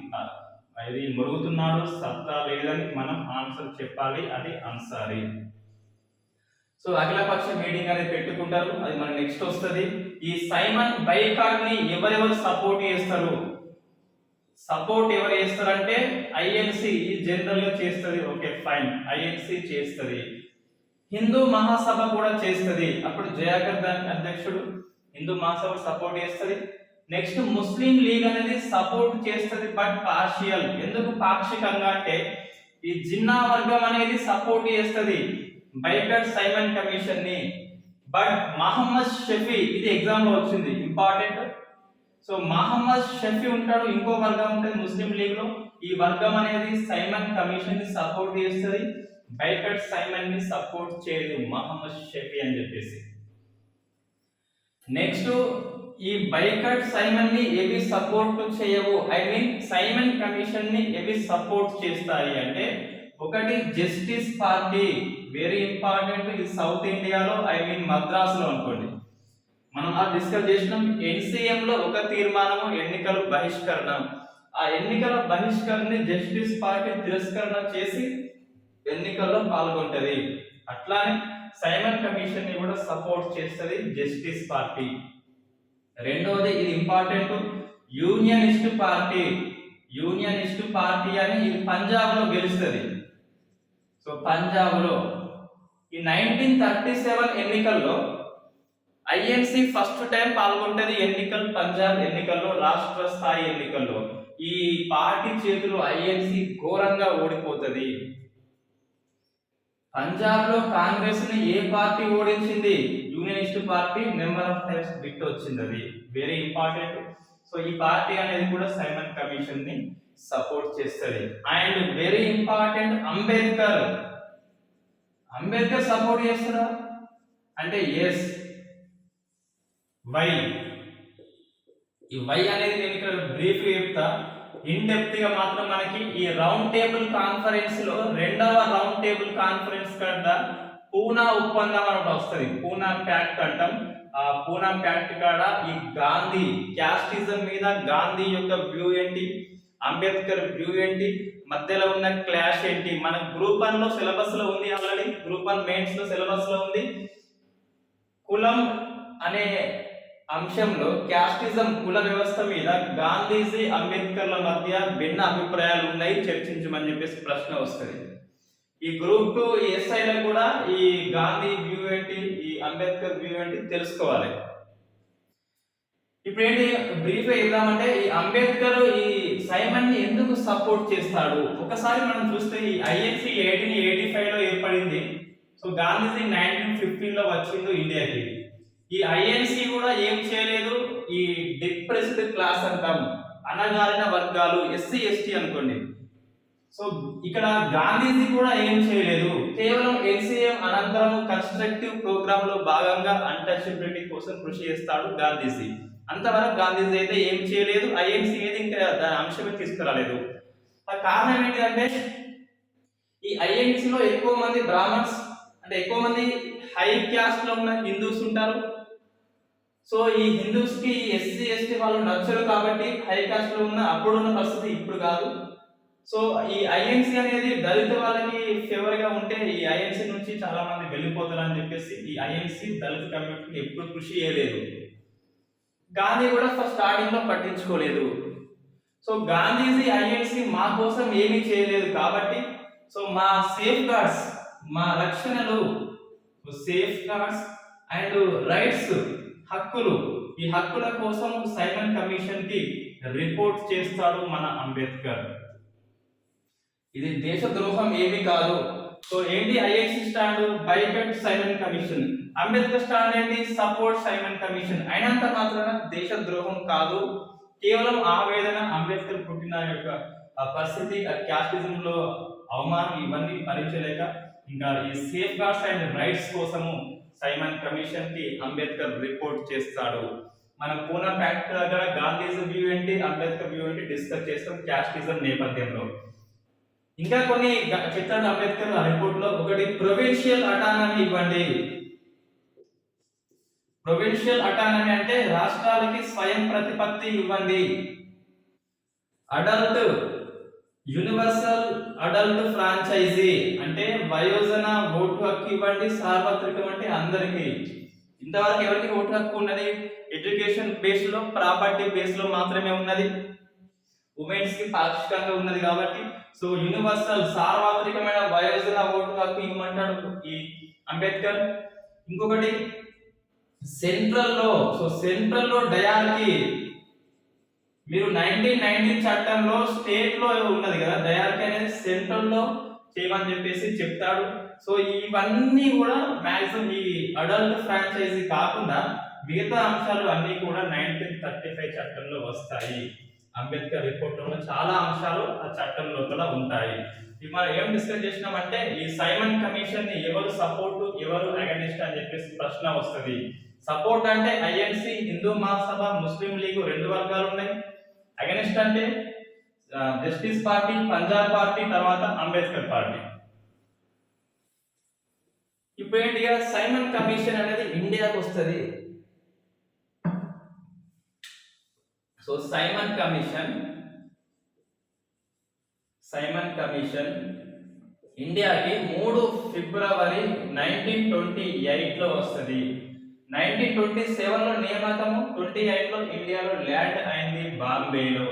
అది మరుగుతున్నాడు, సత్తా లేదని మనం ఆన్సర్ చెప్పాలి, అది అన్సారీ. సో అఖిలపక్ష మీటింగ్ అనేది పెట్టుకుంటారు, అది మన నెక్స్ట్ వస్తుంది. ఈ సైమన్ బైకాట్ ని ఎవరెవరు సపోర్ట్ చేస్తారు? సపోర్ట్ ఎవరు చేస్తారంటే ఐఎన్సి జనరల్ గా చేస్తుంది. ఓకే ఫైన్, ఐఎన్సి చేస్తుంది. హిందూ మహాసభ కూడా చేస్తుంది. అప్పుడు జయాకర్ దానికి అధ్యక్షుడు. హిందూ మహాసభ సపోర్ట్ చేస్తుంది. నెక్స్ట్ ముస్లిం లీగ్ అనేది సపోర్ట్ చేస్తుంది, బట్ పార్షియల్. ఎందుకు పాక్షికంగా అంటే ఈ జిన్నా వర్గం అనేది సపోర్ట్ చేస్తుంది బైకట్ సైమన్ కమిషన్ ని. బట్ మహమ్మద్ షఫీ, ఇది ఎగ్జామ్ లో వచ్చింది, ఇంపార్టెంట్. సో మహమ్మద్ షఫీ ఉంటాడు, ఇంకో వర్గం ఉంటుంది ముస్లిం లీగ్ లో. ఈ వర్గం అనేది సైమన్ కమిషన్ ని సపోర్ట్ చేస్తుంది, బైకట్ సైమన్ ని సపోర్ట్ చేయదు మహమ్మద్ షఫీ అని చెప్పేసి. నెక్స్ట్ ఈ బైకట్ సైమన్ ని ఏవి సపోర్ట్ చేయవు, ఐ మీన్ సైమన్ కమిషన్ ని ఏవి సపోర్ట్ చేస్తాయి అంటే, ఒకటి జస్టిస్ పార్టీ, వెరీ ఇంపార్టెంట్. ఇది సౌత్ ఇండియాలో, ఐ మీన్ మద్రాసులో అనుకోండి. మనం ఆ డిస్కస్ చేసినాం. ఎన్సీఎం లో ఒక తీర్మానము ఎన్నికల బహిష్కరణ. ఆ ఎన్నికల బహిష్కరణని జస్టిస్ పార్టీ తిరస్కరణ చేసి ఎన్నికల్లో పాల్గొంటది. అట్లానే సైమన్ కమిషన్ ని కూడా సపోర్ట్ చేస్తుంది జస్టిస్ పార్టీ. రెండవది, ఇది important, unionist party. Unionist party అని ఇది పంజాబ్ లో గెలుస్తుంది. సో పంజాబ్ లో ఈ 1937 ఎన్నికల్లో ఐఎన్సి ఫస్ట్ టైం పాల్గొంటది ఎన్నికలు, పంజాబ్ ఎన్నికల్లో, రాష్ట్ర స్థాయి ఎన్నికల్లో. ఈ పార్టీ చేతులు ఐఎన్సి ఘోరంగా ఓడిపోతుంది. పంజాబ్ లో కాంగ్రెస్ ని ఏ పార్టీ ఓడించింది? Unionist party. Number of times bit వచ్చింది, అది వెరీ ఇంపార్టెంట్. సో ఈ పార్టీ అనేది కూడా సైమన్ కమిషన్ ని సపోర్ట్ చేస్తుంది. And very important, Ambedkar. Ambedkar support చేస్తారా అంటే ఎస్. వై? ఈ వై అనేది నేను ఇక్కడ బ్రీఫ్ చెప్తా, ఇన్ డెప్త్ గా మాత్రం. మనకి ఈ రౌండ్ టేబుల్ కాన్ఫరెన్స్ లో, రెండవ రౌండ్ టేబుల్ కాన్ఫరెన్స్ కడ పూనా ఒప్పందం అని వస్తుంది, పూనా ప్యాక్ట్ అంటాం. ఆ పూనా ప్యాక్ట్ కాడ ఈ గాంధీ క్యాస్టిజం మీద గాంధీ యొక్క వ్యూ ఏంటి, అంబేద్కర్ వ్యూ ఏంటి, మధ్యలో ఉన్న క్లాష్ ఏంటి. మన గ్రూప్ 1 లో సిలబస్ లో ఉంది, ఆల్రెడీ గ్రూప్ 1 మెయిన్స్ లో సిలబస్ లో ఉంది. కులం అనే అంశంలో క్యాస్టిజం, కుల వ్యవస్థ మీద గాంధీజీ అంబేద్కర్ల మధ్య భిన్న అభిప్రాయాలు ఉన్నాయి, చర్చించమని చెప్పేసి ప్రశ్న వస్తుంది. ఈ గ్రూప్ 2 ఎస్ఐలో కూడా ఈ గాంధీ వ్యూ ఏంటి, ఈ అంబేద్కర్ వ్యూ ఏంటి తెలుసుకోవాలి. ఇప్పుడు ఏంటి బ్రీఫ్ చెప్దామంటే, ఈ అంబేద్కర్ ఈ సైమన్ ని ఎందుకు సపోర్ట్ చేస్తాడు? ఒకసారి మనం చూస్తే ఈ ఐఎన్సి 1885 లో ఏర్పడింది. సో గాంధీజీ 1915 లో వచ్చిండు ఇండియాకి. ఈ ఐఎన్సి కూడా ఏం చేయలేదు, ఈ డిప్రెస్డ్ క్లాస్ అంటాం, అణగారిన వర్గాలు, ఎస్సీ ఎస్టీ అనుకోండి. సో ఇక్కడ గాంధీజీ కూడా ఏం చేయలేదు, కేవలం ఎన్సీఎం అనంతరం కన్స్ట్రక్టివ్ ప్రోగ్రామ్ లో భాగంగా అన్టచబిలిటీ కోసం కృషి చేస్తాడు గాంధీజీ. అంతవరకు గాంధీజీ అయితే ఏం చేయలేదు, ఐఎన్సి ఏది ఇంకా దాని అంశమే తీసుకురాలేదు. ఆ కారణం ఏంటంటే, ఈ ఐఎన్సిలో ఎక్కువ మంది బ్రాహ్మణ్స్, అంటే ఎక్కువ మంది హై క్యాస్ట్ లో ఉన్న హిందూస్ ఉంటారు. సో ఈ హిందూస్ కి ఎస్సీ ఎస్టీ వాళ్ళు నచ్చరు కాబట్టి హై కాస్ట్ లో ఉన్న, అప్పుడున్న పరిస్థితి ఇప్పుడు కాదు. సో ఈ ఐఎన్సి అనేది దళిత వాళ్ళకి ఫేవర్ గా ఉంటే ఈ ఐఎన్సి నుంచి చాలా మంది వెళ్ళిపోతారని చెప్పేసి ఈ ఐఎన్సి దళిత కమ్యూనిటీకి ఎప్పుడు కృషి చేయలేదు. గాంధీ కూడా ఫస్ట్ స్టార్టింగ్ లో పట్టించుకోలేదు. సో గాంధీజీ ఐఎన్సి మా కోసం ఏమీ చేయలేదు కాబట్టి సో మా సేఫ్ గార్డ్స్, మా రక్షణలు, సేఫ్ గార్డ్స్ అండ్ రైట్స్, హక్కులు, ఈ హక్కుల కోసం సైమన్ కమిషన్ కి రిపోర్ట్ చేస్తాడు మన అంబేద్కర్. ఇది దేశద్రోహం ఏమీ కాదు. సో ఏంటి INC stand? బైకట్ Simon commission. Ambedkar stand ఏంటి? Support Simon commission. అయినంత మాత్రాన దేశద్రోహం కాదు, కేవలం ఆవేదన, అంబేద్కర్ పుట్టిన యొక్క పరిస్థితి, క్యాస్టిజం లో అవమానం, ఇవన్నీ భరించలేక ఇంకా ఈ సేఫ్ గార్డ్స్ అండ్ రైట్స్ కోసము సైమన్ కమిషన్ కి అంబేద్కర్ రిపోర్ట్ చేస్తాడు. మనం పూనా ప్యాక్ట్ దగ్గర గాంధీజీ వ్యూ ఏంటి, అంబేద్కర్ వ్యూ ఏంటి డిస్కస్ చేస్తాం క్యాస్టిజం నేపథ్యంలో. ఇంకా కొన్ని చెప్తాడు అంబేద్కర్ ఆ రిపోర్ట్ లో. ఒకటి, ప్రొవిన్షియల్ అటానమీ ఇవ్వండి. ప్రొవిన్షియల్ అటానమీ అంటే రాష్ట్రాలకి స్వయం ప్రతిపత్తి ఇవ్వండి. అడల్ట్ యూనివర్సల్ అడల్ట్ ఫ్రాంచైజీ అంటే వయోజన ఓటు హక్కు ఇవ్వండి, సార్వత్రికం అంటే అందరికీ. ఇంతవరకు ఎవరికి ఓటు హక్కు ఉన్నది? ఎడ్యుకేషన్ బేస్ లో, ప్రాపర్టీ బేస్ లో మాత్రమే ఉన్నది. ఉమెన్స్ కి పాక్షికంగా ఉన్నది కాబట్టి సో యూనివర్సల్ సార్వత్రికమైన వయోజన ఓటు హక్కు ఇవ్వమంటాడు ఈ అంబేద్కర్. ఇంకొకటి సెంట్రల్ లో, సో సెంట్రల్ లో డయార్కీ, మీరు 1919 చట్టంలో స్టేట్ లో ఉన్నది కదా డయార్కీ అనేది, సెంట్రల్ లో చేయమని చెప్పేసి చెప్తాడు. సో ఇవన్నీ కూడా మాక్సిమం ఈ అడల్ట్ ఫ్రాంచైజీ కాకుండా మిగతా అంశాలు అన్ని కూడా 1935 చట్టంలో వస్తాయి. అంబేద్కర్ రిపోర్ట్ లో చాలా అంశాలు ఆ చట్టం లోపల ఉంటాయి. మనం ఏం డిస్కస్ చేసినామంటే ఈ సైమన్ కమిషన్ ని ఎవరు సపోర్ట్, ఎవరు అగనిస్ట్ అని చెప్పేసి ప్రశ్న వస్తుంది. సపోర్ట్ అంటే ఐఎన్సి, హిందూ మహాసభ, ముస్లిం లీగ్ రెండు వర్గాలు ఉన్నాయి. అగనిస్ట్ అంటే జస్టిస్ పార్టీ, పంజాబ్ పార్టీ, తర్వాత అంబేద్కర్ పార్టీ. ఇప్పుడు ఏంటిగా సైమన్ కమిషన్ అనేది ఇండియాకి వస్తుంది. సో సైమన్ కమిషన్ ఇండియాకి 3 ఫిబ్రవరి 1928 లో వస్తుంది. 1927 లో నియామకము, 28 లో ఇండియాలో ల్యాండ్ అయింది బాంబేలో.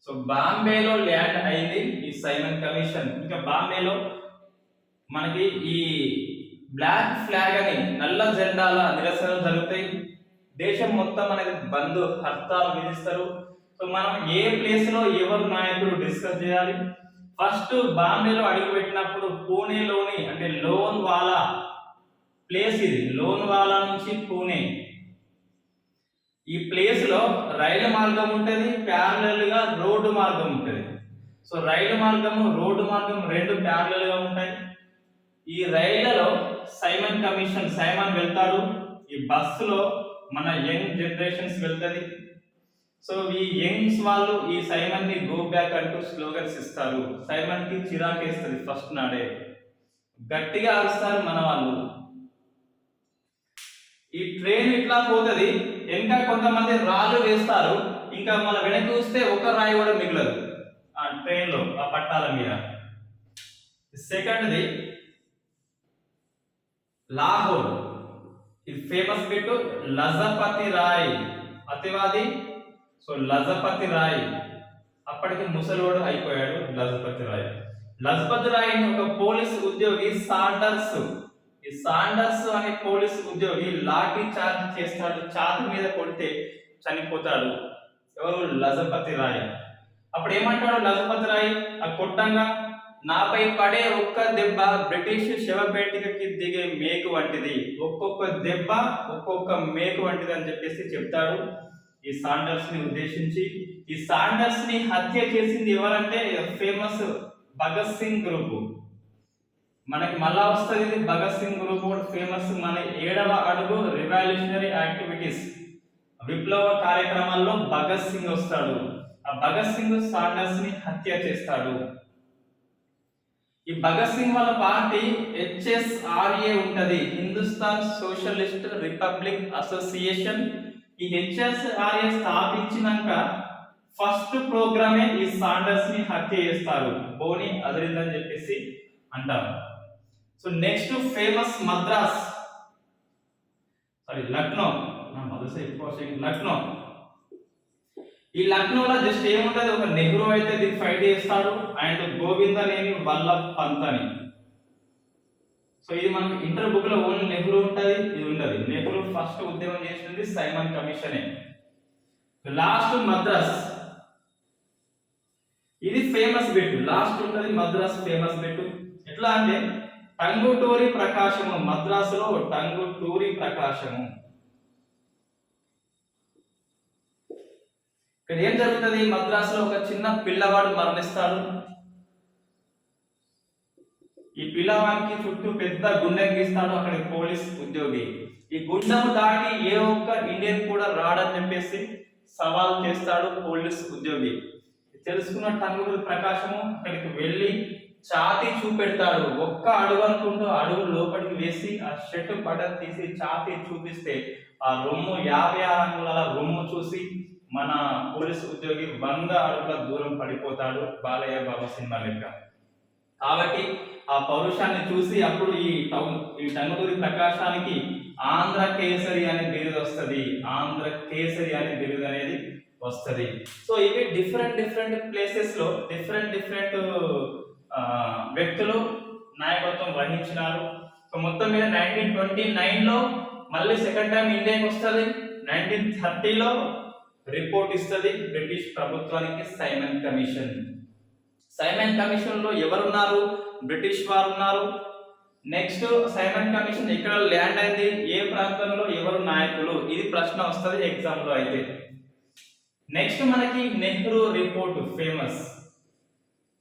సో బాంబేలో ల్యాండ్ అయింది ఈ సైమన్ కమిషన్. ఇంకా బాంబేలో మనకి ఈ బ్లాక్ ఫ్లాగ్ అని నల్ల జెండాల నిరసనలు జరుగుతాయి. దేశం మొత్తం అనేది బంద్, హర్తాలు విధిస్తారు. సో మనం ఏ ప్లేస్ లో ఎవరు నాయకుడు డిస్కస్ చేయాలి. ఫస్ట్ బాంబేలో అడుగు పెట్టినప్పుడు పూణేలోని అంటే లోన్ వాలా ప్లేస్, ఇది లోన్ వాలా నుంచి పూణే, ఈ ప్లేస్ లో రైలు మార్గం ఉంటుంది, ప్యారలల్ గా రోడ్డు మార్గం ఉంటుంది. సో రైలు మార్గము, రోడ్డు మార్గం రెండు ప్యారలల్ గా ఉంటాయి. ఈ రైళ్లలో సైమన్ వెళ్తాడు. ఈ బస్సులో మన యంగ్ జనరేషన్స్ వెళ్తది. సో ఈ యంగ్స్ వాళ్ళు ఈ సైమన్ ని గో బ్యాక్ అంటూ స్లోగన్స్ ఇస్తారు. సైమన్ కి చిరాకేస్తుంది ఫస్ట్ నాడే, గట్టిగా అరుస్తారు మన వాళ్ళు. ఈ ట్రైన్ ఇట్లా పోతుంది, ఇంకా కొంతమంది రాళ్ళు వేస్తారు, ఇంకా మన వెనక్కి చూస్తే ఒక రాయి కూడా మిగలదు ఆ ట్రైన్ లో, ఆ పట్టాల మీద. సెకండ్ది లాహోర్, ఇది ఫేమస్ బిట్. లజపతి రాయ్ అతివాది. సో లజపతి రాయ్ అప్పటికి ముసలోడు అయిపోయాడు లజపతి రాయ్ ఒక పోలీస్ ఉద్యోగి సాండర్స్, ఈ సాండర్స్ అనే పోలీస్ ఉద్యోగి లాఠీ చార్జ్ చేస్తాడు, ఛాతీ మీద కొడితే చనిపోతాడు. ఎవరు? లజపతి రాయ్. అప్పుడు ఏమంటాడు లజపతి రాయ్, ఆ కొట్టంగా నాపై పడే ఒక్క దెబ్బ బ్రిటిష్ శవపేటికకి దిగే మేకు వంటిది, ఒక్కొక్క దెబ్బ ఒక్కొక్క మేకు వంటిది అని చెప్పేసి చెప్తాడు ఈ సాండర్స్ ని ఉద్దేశించి. ఈ సాండర్స్ ని హత్య చేసింది ఎవరంటే ఫేమస్ భగత్ సింగ్ గ్రూప్. మనకి మళ్ళా వస్తుంది భగత్ సింగ్ గ్రూప్ కూడా ఫేమస్. మన 7వ అడుగు రివాల్యూషనరీ యాక్టివిటీస్, విప్లవ కార్యక్రమాల్లో భగత్ సింగ్ వస్తాడు. ఆ భగత్ సింగ్ సాండర్స్ ని హత్య చేస్తాడు. ఈ భగత్ సింగ్ వాళ్ళ పార్టీ HSRA ఉంటది, హిందుస్థాన్ సోషలిస్ట్ రిపబ్లిక్ అసోసియేషన్. ఈ HSRA స్థాపించినాక ఫస్ట్ ప్రోగ్రామే ఈ సాండర్స్ ని హత్య చేస్తారు, బోని అదిరిందని చెప్పేసి అంటారు. So next famous Madras, sorry Lucknow, Lucknow. ఈ లక్నోలో జస్ట్ ఏముంటది, ఒక నెహ్రూ అయితే దీన్ని ఫైట్ చేస్తాడు అండ్ గోవిందనేని వల్లభ్ పంత్ అని. సో ఇది మనం ఇంటర్ బుక్ లో ఓన్లీ నెహ్రూ ఉంటది, ఇది ఉండదు. నెహ్రూ ఫస్ట్ ఉద్యమం చేసింది సైమన్ కమిషనే. లాస్ట్ మద్రాస్, ఇది ఫేమస్ బిట్, లాస్ట్ ఉంటది మద్రాస్ ఫేమస్ బిట్. ఎట్లా అంటే టంగుటూరి ప్రకాశము, మద్రాసులో టంగుటూరి ప్రకాశము. ఇక్కడ ఏం జరుగుతుంది, మద్రాసులో ఒక చిన్న పిల్లవాడు మరణిస్తాడు. ఈ పిల్లవానికి చుట్టూ పెద్ద గుండెం గీస్తాడు అక్కడ పోలీస్ ఉద్యోగి. ఈ గుండెం దాటి ఏ ఒక్క ఇండియన్ కూడా రాడని చెప్పేసి సవాల్ చేస్తాడు పోలీస్ ఉద్యోగి. తెలుసుకున్న టంగుటూరి ప్రకాశము అక్కడికి వెళ్ళి ఛాతీ చూపెడతాడు. ఒక్క అడుగు అనుకుంటూ అడుగు లోపలికి వేసి ఆ షర్ట్ బటన్ తీసి ఛాతీ చూపిస్తే ఆ రొమ్ము 56 అంగుళాల రొమ్ము చూసి మన పోలీస్ ఉద్యోగి 100 అడుగుల దూరం పడిపోతాడు, బాలయ్య బాబా సినిమా లెక్క. కాబట్టి ఆ పౌరుషాన్ని చూసి అప్పుడు ఈ టంగుటూరి ప్రకాశానికి ఆంధ్ర కేసరి అనే బిరుదు వస్తుంది, ఆంధ్ర కేసరి అనే బిరుదు అనేది వస్తుంది. సో ఇవి డిఫరెంట్ ప్లేసెస్ లో డిఫరెంట్ వ్యక్తులు నాయకత్వం వహించినారు. సో మొత్తం మీద 1929 లో మళ్ళీ సెకండ్ టైం ఇండియాకి వస్తుంది. 1930లో రిపోర్ట్ ఇస్తుంది బ్రిటిష్ ప్రభుత్వానికి సైమన్ కమిషన్. సైమన్ కమిషన్ లో ఎవరున్నారు, బ్రిటిష్ వారు ఉన్నారు. నెక్స్ట్ సైమన్ కమిషన్ ఎక్కడ ల్యాండ్ అయింది, ఏ ప్రాంతంలో, ఎవరు నాయకులు, ఇది ప్రశ్న వస్తుంది ఎగ్జామ్ లో అయితే. నెక్స్ట్ మనకి Nehru report famous.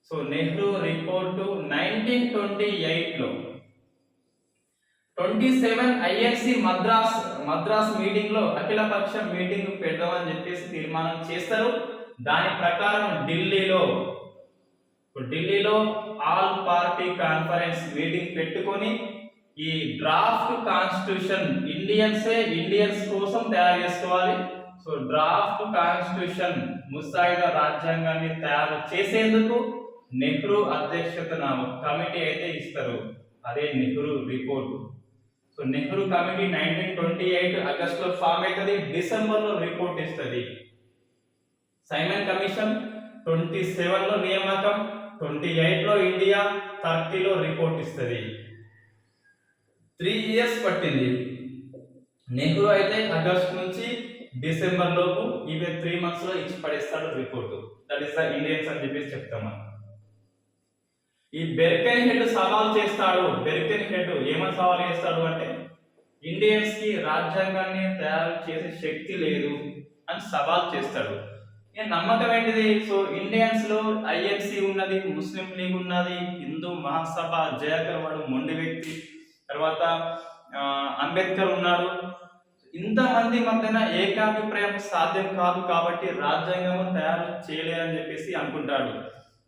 So Nehru report 1928 లో 27 ఐఎన్సి మద్రాస్ మీటింగ్ లో అఖిలపక్ష మీటింగ్ పెడదామని చెప్పేసి తీర్మానం చేస్తారు. దాని ప్రకారం ఢిల్లీలో ఆల్ పార్టీ కాన్ఫరెన్స్ మీటింగ్ పెట్టుకొని ఈ డ్రాఫ్ట్ కాన్స్టిట్యూషన్ ఇండియన్స్ కోసం తయారు చేసుకోవాలి. సో డ్రాఫ్ట్ కాన్స్టిట్యూషన్ ముసాయిదా రాజ్యాంగాన్ని తయారు చేసేందుకు నెహ్రూ అధ్యక్షతన కమిటీ అయితే ఇస్తారు, అదే Nehru report. So Nehru committee 1928 ఆగస్టులో ఫామ్ అవుతుంది, డిసెంబర్లో రిపోర్ట్ ఇస్తుంది. సైమన్ కమిషన్ 27లో నియామకం, 28లో ఇండియా, 30లో రిపోర్ట్ ఇస్తుంది. 3 years పట్టింది. నెహ్రూ అయితే ఆగస్టు నుంచి డిసెంబర్ లోపు ఇవే 3 months లో ఇచ్చి పడేస్తాడు report. That is the Indians అని చెప్పేసి చెప్తాం. ఈ బెర్కెన్ హెడ్ సవాల్ చేస్తాడు. బెర్కెన్ హెడ్ ఏమని సవాల్ చేస్తాడు అంటే ఇండియన్స్ కి రాజ్యాంగాన్ని తయారు చేసే శక్తి లేదు అని సవాల్ చేస్తాడు. నమ్మకం ఏంటిది, సో ఇండియన్స్ లో ఐఎన్సి ఉన్నది, ముస్లిం లీగ్ ఉన్నది, హిందూ మహాసభ, జయకర్ వాడు మొండి వ్యక్తి, తర్వాత అంబేద్కర్ ఉన్నాడు. ఇంతమంది మధ్యన ఏకాభిప్రాయం సాధ్యం కాదు కాబట్టి రాజ్యాంగం తయారు చేయలేదని చెప్పేసి అనుకుంటాడు.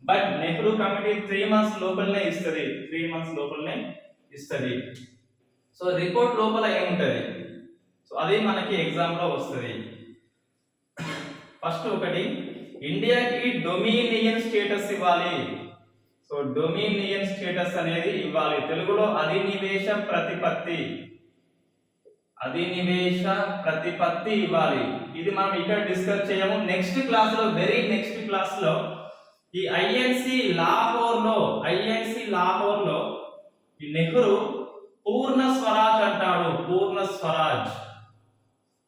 బట్ నెహ్రూ కమిటీ 3 months లోపలనే ఇస్తుంది. సో రిపోర్ట్ లోపల ఏముంటది, సో అది మనకి ఎగ్జామ్ లో వస్తుంది. ఫస్ట్ ఒకటి, ఇండియాకి డొమినియన్ స్టేటస్ ఇవ్వాలి. సో డొమినియన్ స్టేటస్ అనేది ఇవ్వాలి. తెలుగులో అధినివేశ ప్రతిపత్తి ఇవ్వాలి. ఇది మనం ఇక్కడ డిస్కస్ చేయము. నెక్స్ట్ క్లాస్ లో నెక్స్ట్ క్లాస్ లో ఈ ఐఎన్సి లాహోర్ లో ఈ నెహ్రూ పూర్ణ స్వరాజ్ అంటాడు. పూర్ణ స్వరాజ్,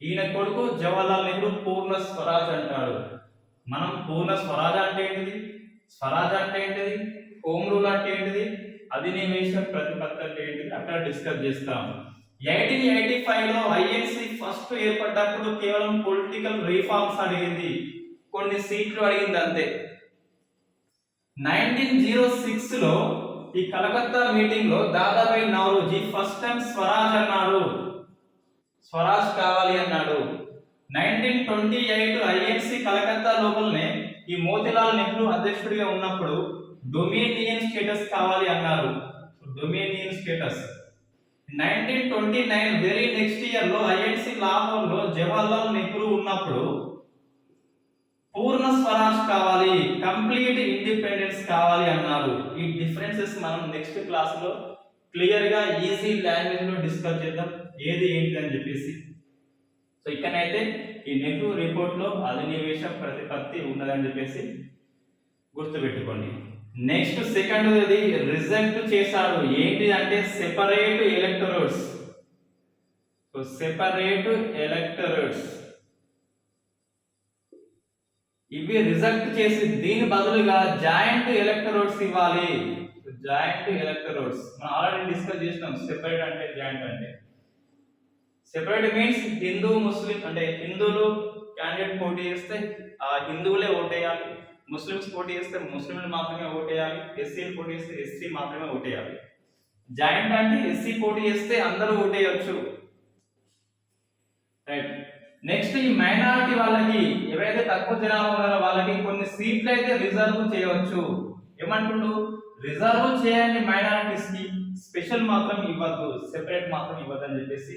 ఈయన కొడుకు జవహర్లాల్ నెహ్రూ పూర్ణ స్వరాజ్ అంటాడు. మనం పూర్ణ స్వరాజ్ అంటే ఏంటిది, స్వరాజ్ అంటే ఏంటిది, హోమ్ రూల్ అంటే ఏంటిది, అధినివేశ ప్రతిపత్తి అంటే ఏంటిది అక్కడ డిస్కస్ చేస్తాం. 1885 లో ఐఎన్సి ఫస్ట్ ఏర్పడ్డప్పుడు కేవలం పొలిటికల్ రిఫార్మ్స్ అడిగింది, కొన్ని సీట్లు అడిగింది అంతే. 1906 లో ఈ కలకత్తా మీటింగ్ లో దాదాబాయి నౌరోజీ ఫస్ట్ టైం స్వరాజ్ అన్నాడు, స్వరాజ్ కావాలి అన్నాడు. 1928 ఐఎన్సి కలకత్తా లోపలనే ఈ మోతీలాల్ నెహ్రూ అధ్యక్షుడిగా ఉన్నప్పుడు డొమినియన్ స్టేటస్ కావాలి అన్నారు. Dominion status 1929 very next year లో ఐఎన్సి లాహోర్ లో జవహర్లాల్ నెహ్రూ ఉన్నప్పుడు పూర్ణ స్వరాజ్ కావాలి, కంప్లీట్ ఇండిపెండెన్స్ కావాలి అన్నారు. ఈ డిఫరెన్సెస్ మనం నెక్స్ట్ క్లాస్ లో క్లియర్ గా ఈజీ లాంగ్వేజ్ లో డిస్కస్ చేద్దాం ఏది ఏంటి అని చెప్పేసి. సో ఇక్కడైతే ఈ నెహ్రూ రిపోర్ట్ లో అధినివేశ ప్రతిపత్తి ఉన్నదని చెప్పేసి గుర్తుపెట్టుకోండి. నెక్స్ట్ సెకండ్ రిజెక్ట్ చేశాడు. ఏంటి అంటే separate electorates. So separate electorates ఇవి రిజెక్ట్ చేసి దీని బదులుగా జాయింట్ ఎలక్టోరేట్స్ ఇవ్వాలి. జాయింట్ ఎలక్టోరేట్స్ మనం ఆల్రెడీ డిస్కస్ చేసినాం. సెపరేట్ అంటే జాయింట్ అంటే సెపరేట్ మీన్స్ హిందూ ముస్లిం అంటే హిందువులు క్యాండిడేట్ పోటీ చేస్తే ఆ హిందువులే ఓటేయాలి, ముస్లిమ్స్ పోటీ చేస్తే ముస్లింలు మాత్రమే ఓటేయాలి, ఎస్సీలు పోటీ చేస్తే ఎస్సీ మాత్రమే ఓటేయాలి. జాయింట్ అంటే ఎస్సీ పోటీ చేస్తే అందరూ ఓటేయచ్చు. రైట్. నెక్స్ట్ ఈ మైనారిటీ వాళ్ళకి ఎవరైతే తక్కువ జనాభా ఉన్నారో వాళ్ళకి కొన్ని సీట్లు అయితే రిజర్వ్ చేయవచ్చు. ఏమంటుండు? రిజర్వ్ చేయండి మైనారిటీస్ కి, స్పెషల్ మాత్రం ఇవ్వద్దు, సెపరేట్ మాత్రం ఇవ్వద్దు అని చెప్పేసి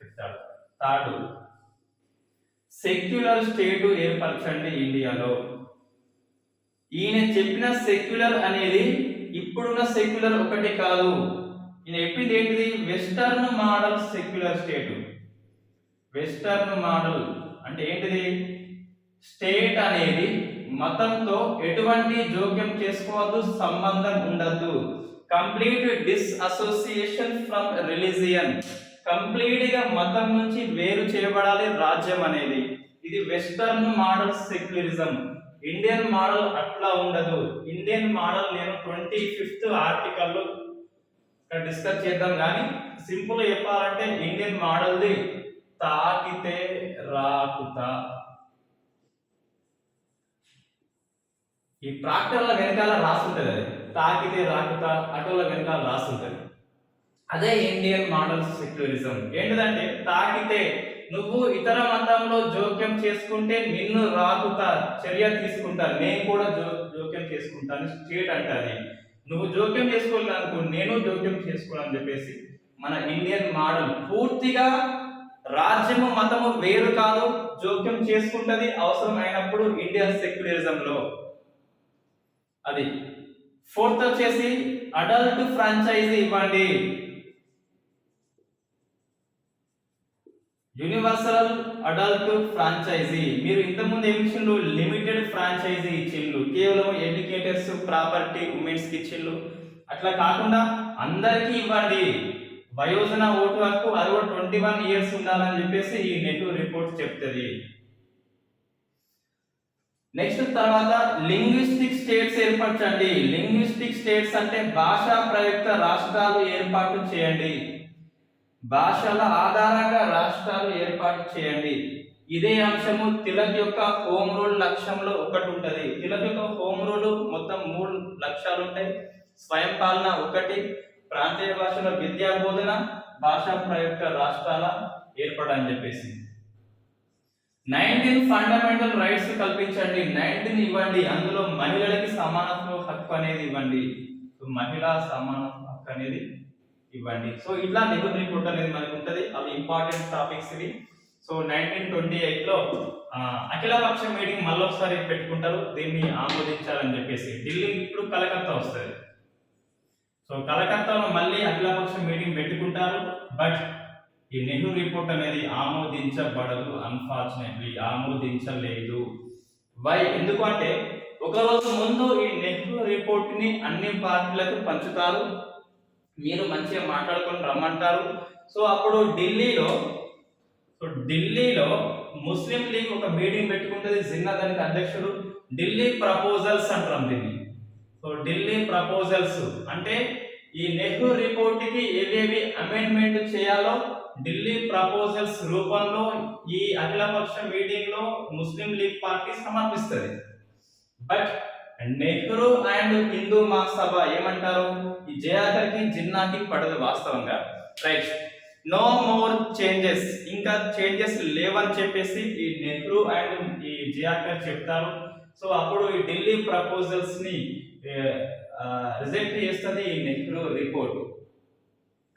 చెప్తాడు. థర్డ్, సెక్యులర్ స్టేట్ ఏర్పరచండి ఇండియాలో. ఈయన చెప్పిన సెక్యులర్ అనేది ఇప్పుడున్న సెక్యులర్ ఒకటి కాదు. ఈయన చెప్పింది ఏంటిది? Western model secular state. Western model అంటే ఏంటిది? స్టేట్ అనేది మతంతో ఎటువంటి జోక్యం చేసుకోవద్దు, సంబంధం ఉండద్దు. Complete disassociation from religion. Complete గా మతం నుంచి వేరు చేయబడాలి రాజ్యం అనేది. ఇది western model secularism. Indian model అట్లా ఉండదు. ఇండియన్ మోడల్ నేను 25th ఆర్టికల్లో డిస్కస్ చేద్దాం. కానీ సింపుల్ చెప్పాలంటే ఇండియన్ మోడల్ది తాకితే రాకుతా. ఈ ప్రాక్టర్ల వెనకాల రాసుంటది, అది తాకితే రాకుతా అటోల వెనకాల రాసుంటది. అదే ఇండియన్ మోడల్ సెక్యులరిజం. ఏంటిదంటే తాకితే నువ్వు ఇతర మతంలో జోక్యం చేసుకుంటే నిన్ను రాకుతా చర్య తీసుకుంటా, నేను కూడా జోక్యం చేసుకుంటాను స్టేట్ అంటే. అది నువ్వు జోక్యం చేసుకోవాలనుకో నేను జోక్యం చేసుకోవాలని చెప్పేసి మన ఇండియన్ మోడల్ పూర్తిగా రాజ్యము మతము వేరు కాదు, జోక్యం చేసుకుంటది అవసరం అయినప్పుడు ఇండియన్ సెక్యులరిజంలో. అది. ఫోర్త్ వచ్చేసి అడల్ట్ ఫ్రాంచైజీ ఇవ్వండి. Universal adult franchise. మీరు ఇంతకుముందు ఏమి ఇచ్చిండ్రు? లిమిటెడ్ ఫ్రాంచైజీ ఇచ్చిండ్రు, కేవలం ఎడ్యుకేటర్స్ ప్రాపర్టీ ఉమెన్స్ కి ఇచ్చిండ్రు. అట్లా కాకుండా అందరికీ ఇవ్వండి. వయోజన ఓటు హక్కు అది కూడా 21 years ఉండాలని చెప్పేసి ఈ నెహ్రూ రిపోర్ట్ చెప్తుంది. నెక్స్ట్ తర్వాత లింగ్విస్టిక్ స్టేట్స్ ఏర్పరచండి. లింగ్విస్టిక్ స్టేట్స్ అంటే భాషా ప్రయుక్త రాష్ట్రాలు ఏర్పాటు చేయండి. భాషల ఆధారంగా రాష్ట్రాలు ఏర్పాటు చేయండి. ఇదే అంశము తిలక్ యొక్క హోమ్ రూల్ లక్ష్యంలో ఒకటి ఉంటది. తిలక్ యొక్క హోమ్ రూల్ మొత్తం 3 లక్ష్యాలు ఉంటాయి. స్వయం పాలన ఒకటి, ప్రాంతీయ భాషల విద్యా బోధన, భాషా ప్రయుక్త రాష్ట్రాల ఏర్పడ అని చెప్పేసి. 19 ఫండమెంటల్ రైట్స్ కల్పించండి. 19 ఇవ్వండి. అందులో మహిళలకి సమానత్వ హక్కు అనేది ఇవ్వండి. మహిళా సమానత్వ హక్కు అనేది ఇవ్వండి. సో ఇట్లా నెహ్రూ రిపోర్ట్ అనేది మనకు ఉంటుంది. అవి ఇంపార్టెంట్ టాపిక్స్ ఇవి. సో 1928 లో అఖిలపక్ష మీటింగ్ మళ్ళీ ఒకసారి పెట్టుకుంటారు, దీన్ని ఆమోదించాలని చెప్పేసి. ఢిల్లీ ఇప్పుడు కలకత్తా వస్తుంది. సో కలకత్తాలో మళ్ళీ అఖిలపక్ష మీటింగ్ పెట్టుకుంటారు. బట్ ఈ నెహ్రూ రిపోర్ట్ అనేది ఆమోదించబడదు. అన్ఫార్చునేట్లీ ఆమోదించలేదు. వై? ఎందుకు అంటే ఒక రోజు ముందు ఈ నెహ్రూ రిపోర్ట్ ని అన్ని పార్టీలకు పంచుతారు, మీరు మంచిగా మాట్లాడుకొని రమ్మంటారు. సో అప్పుడు ఢిల్లీలో ముస్లిం లీగ్ ఒక మీటింగ్ పెట్టుకుంటుంది. జిన్నా దానికి అధ్యక్షుడు. ఢిల్లీ ప్రపోజల్స్ అంటాం దీన్ని. సో ఢిల్లీ ప్రపోజల్స్ అంటే ఈ నెహ్రూ రిపోర్ట్ కి ఏవేవి అమెండ్మెంట్ చేయాలో ఢిల్లీ ప్రపోజల్స్ రూపంలో ఈ అఖిలపక్ష మీటింగ్ లో ముస్లిం లీగ్ పార్టీ సమర్పిస్తుంది. బట్ నెహ్రూ అండ్ హిందూ మహాసభ ఏమంటారు? ఈ జయాకర్కి జిన్నాకి పడదు వాస్తవంగా. రైట్. నో మోర్ చేంజెస్, ఇంకా చేంజెస్ లేవని చెప్పేసి ఈ నెహ్రూ అండ్ ఈ జయాకర్ చెప్తారు. సో అప్పుడు ఈ ఢిల్లీ ప్రపోజల్స్ ని రిజెక్ట్ చేస్తుంది ఈ నెహ్రూ రిపోర్ట్.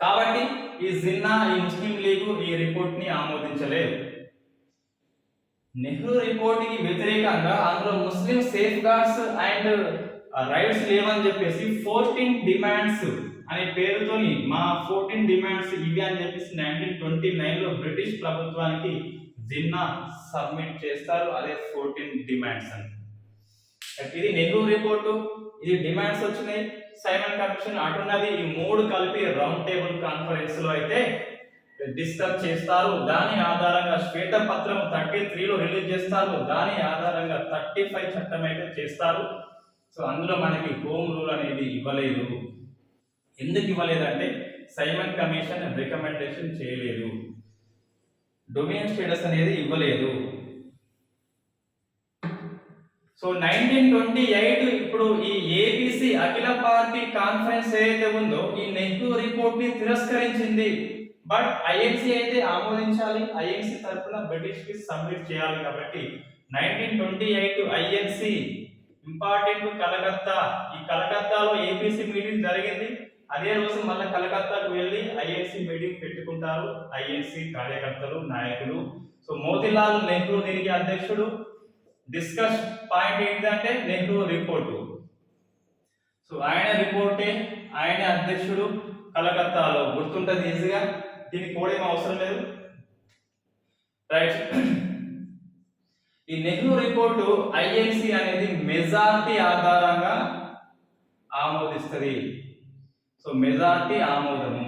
కాబట్టి ఈ జిన్నా ఈ ముస్లిం లీగ్ ఈ రిపోర్ట్ ని ఆమోదించలేదు. నెహ్రూ రిపోర్ట్ కి వ్యతిరేకంగా అందులో ముస్లిం సేఫ్ గార్డ్స్ అండ్ రైట్స్ లేవని చెప్పేసి 14 డిమాండ్స్ అనే పేరుతోని మా 14 డిమాండ్స్ ఇవి అని చెప్పేసి 1929 లో బ్రిటిష్ ప్రభుత్వానికి జిన్నా సబ్మిట్ చేస్తారు. అదే 14 డిమాండ్స్ అని. ఇది నెహ్రూ రిపోర్టు, ఇది డిమాండ్స్ వచ్చినాయి. సైమన్ కమిషన్ అటున్నది. ఈ మూడు కలిపి రౌండ్ టేబుల్ కాన్ఫరెన్స్ లో అయితే డిస్కస్ చేస్తారు. దాని ఆధారంగా శ్వేతపత్రం 33 లో రిలీజ్ చేస్తారు. దాని ఆధారంగా 35 చట్టం అయితే చేస్తారు. సో అందులో మనకి హోమ్ రూల్ అనేది ఇవ్వలేదు. ఎందుకు ఇవ్వలేదంటే సైమన్ కమిషన్ రికమెండేషన్ చేయలేదు, డొమినియన్ స్టేటస్ అనేది ఇవ్వలేదు. సో 1928 ఇప్పుడు ఈ ఏబిసి అఖిల పార్టీ కాన్ఫరెన్స్ ఏదైతే ఉందో ఈ నెహ్రూ రిపోర్ట్ ని తిరస్కరించింది. బట్ ఐఎన్సి అయితే ఆమోదించాలి. ఐఎన్సి తరఫున బ్రిటిష్ కి సబ్మిట్ చేయాలి. కాబట్టి 1928 ఐఎన్సి ఇంపార్టెంట్ కలకత్తా. ఈ కలకత్తాలో ఏబిసి మీటింగ్ జరిగింది. అదే రోజు మళ్ళీ కలకత్తాకు వెళ్ళి ఐఎన్సి మీటింగ్ పెట్టుకుంటారు ఐఎన్సి కార్యకర్తలు, నాయకులు. సో మోతీలాల్ నెహ్రూ దీనికి అధ్యక్షుడు. డిస్కస్ పాయింట్ ఏంటంటే నెహ్రూ రిపోర్టు. సో ఆయన రిపోర్టే, ఆయన అధ్యక్షుడు కలకత్తాలో. గుర్తుంటది ఈజీగా, దీనికి కూడా ఏం అవసరం లేదు. రైట్. ఈ నెహ్రూ రిపోర్టు ఐఎన్సి అనేది మెజారిటీ ఆధారంగా ఆమోదిస్తుంది. సో మెజారిటీ ఆమోదము.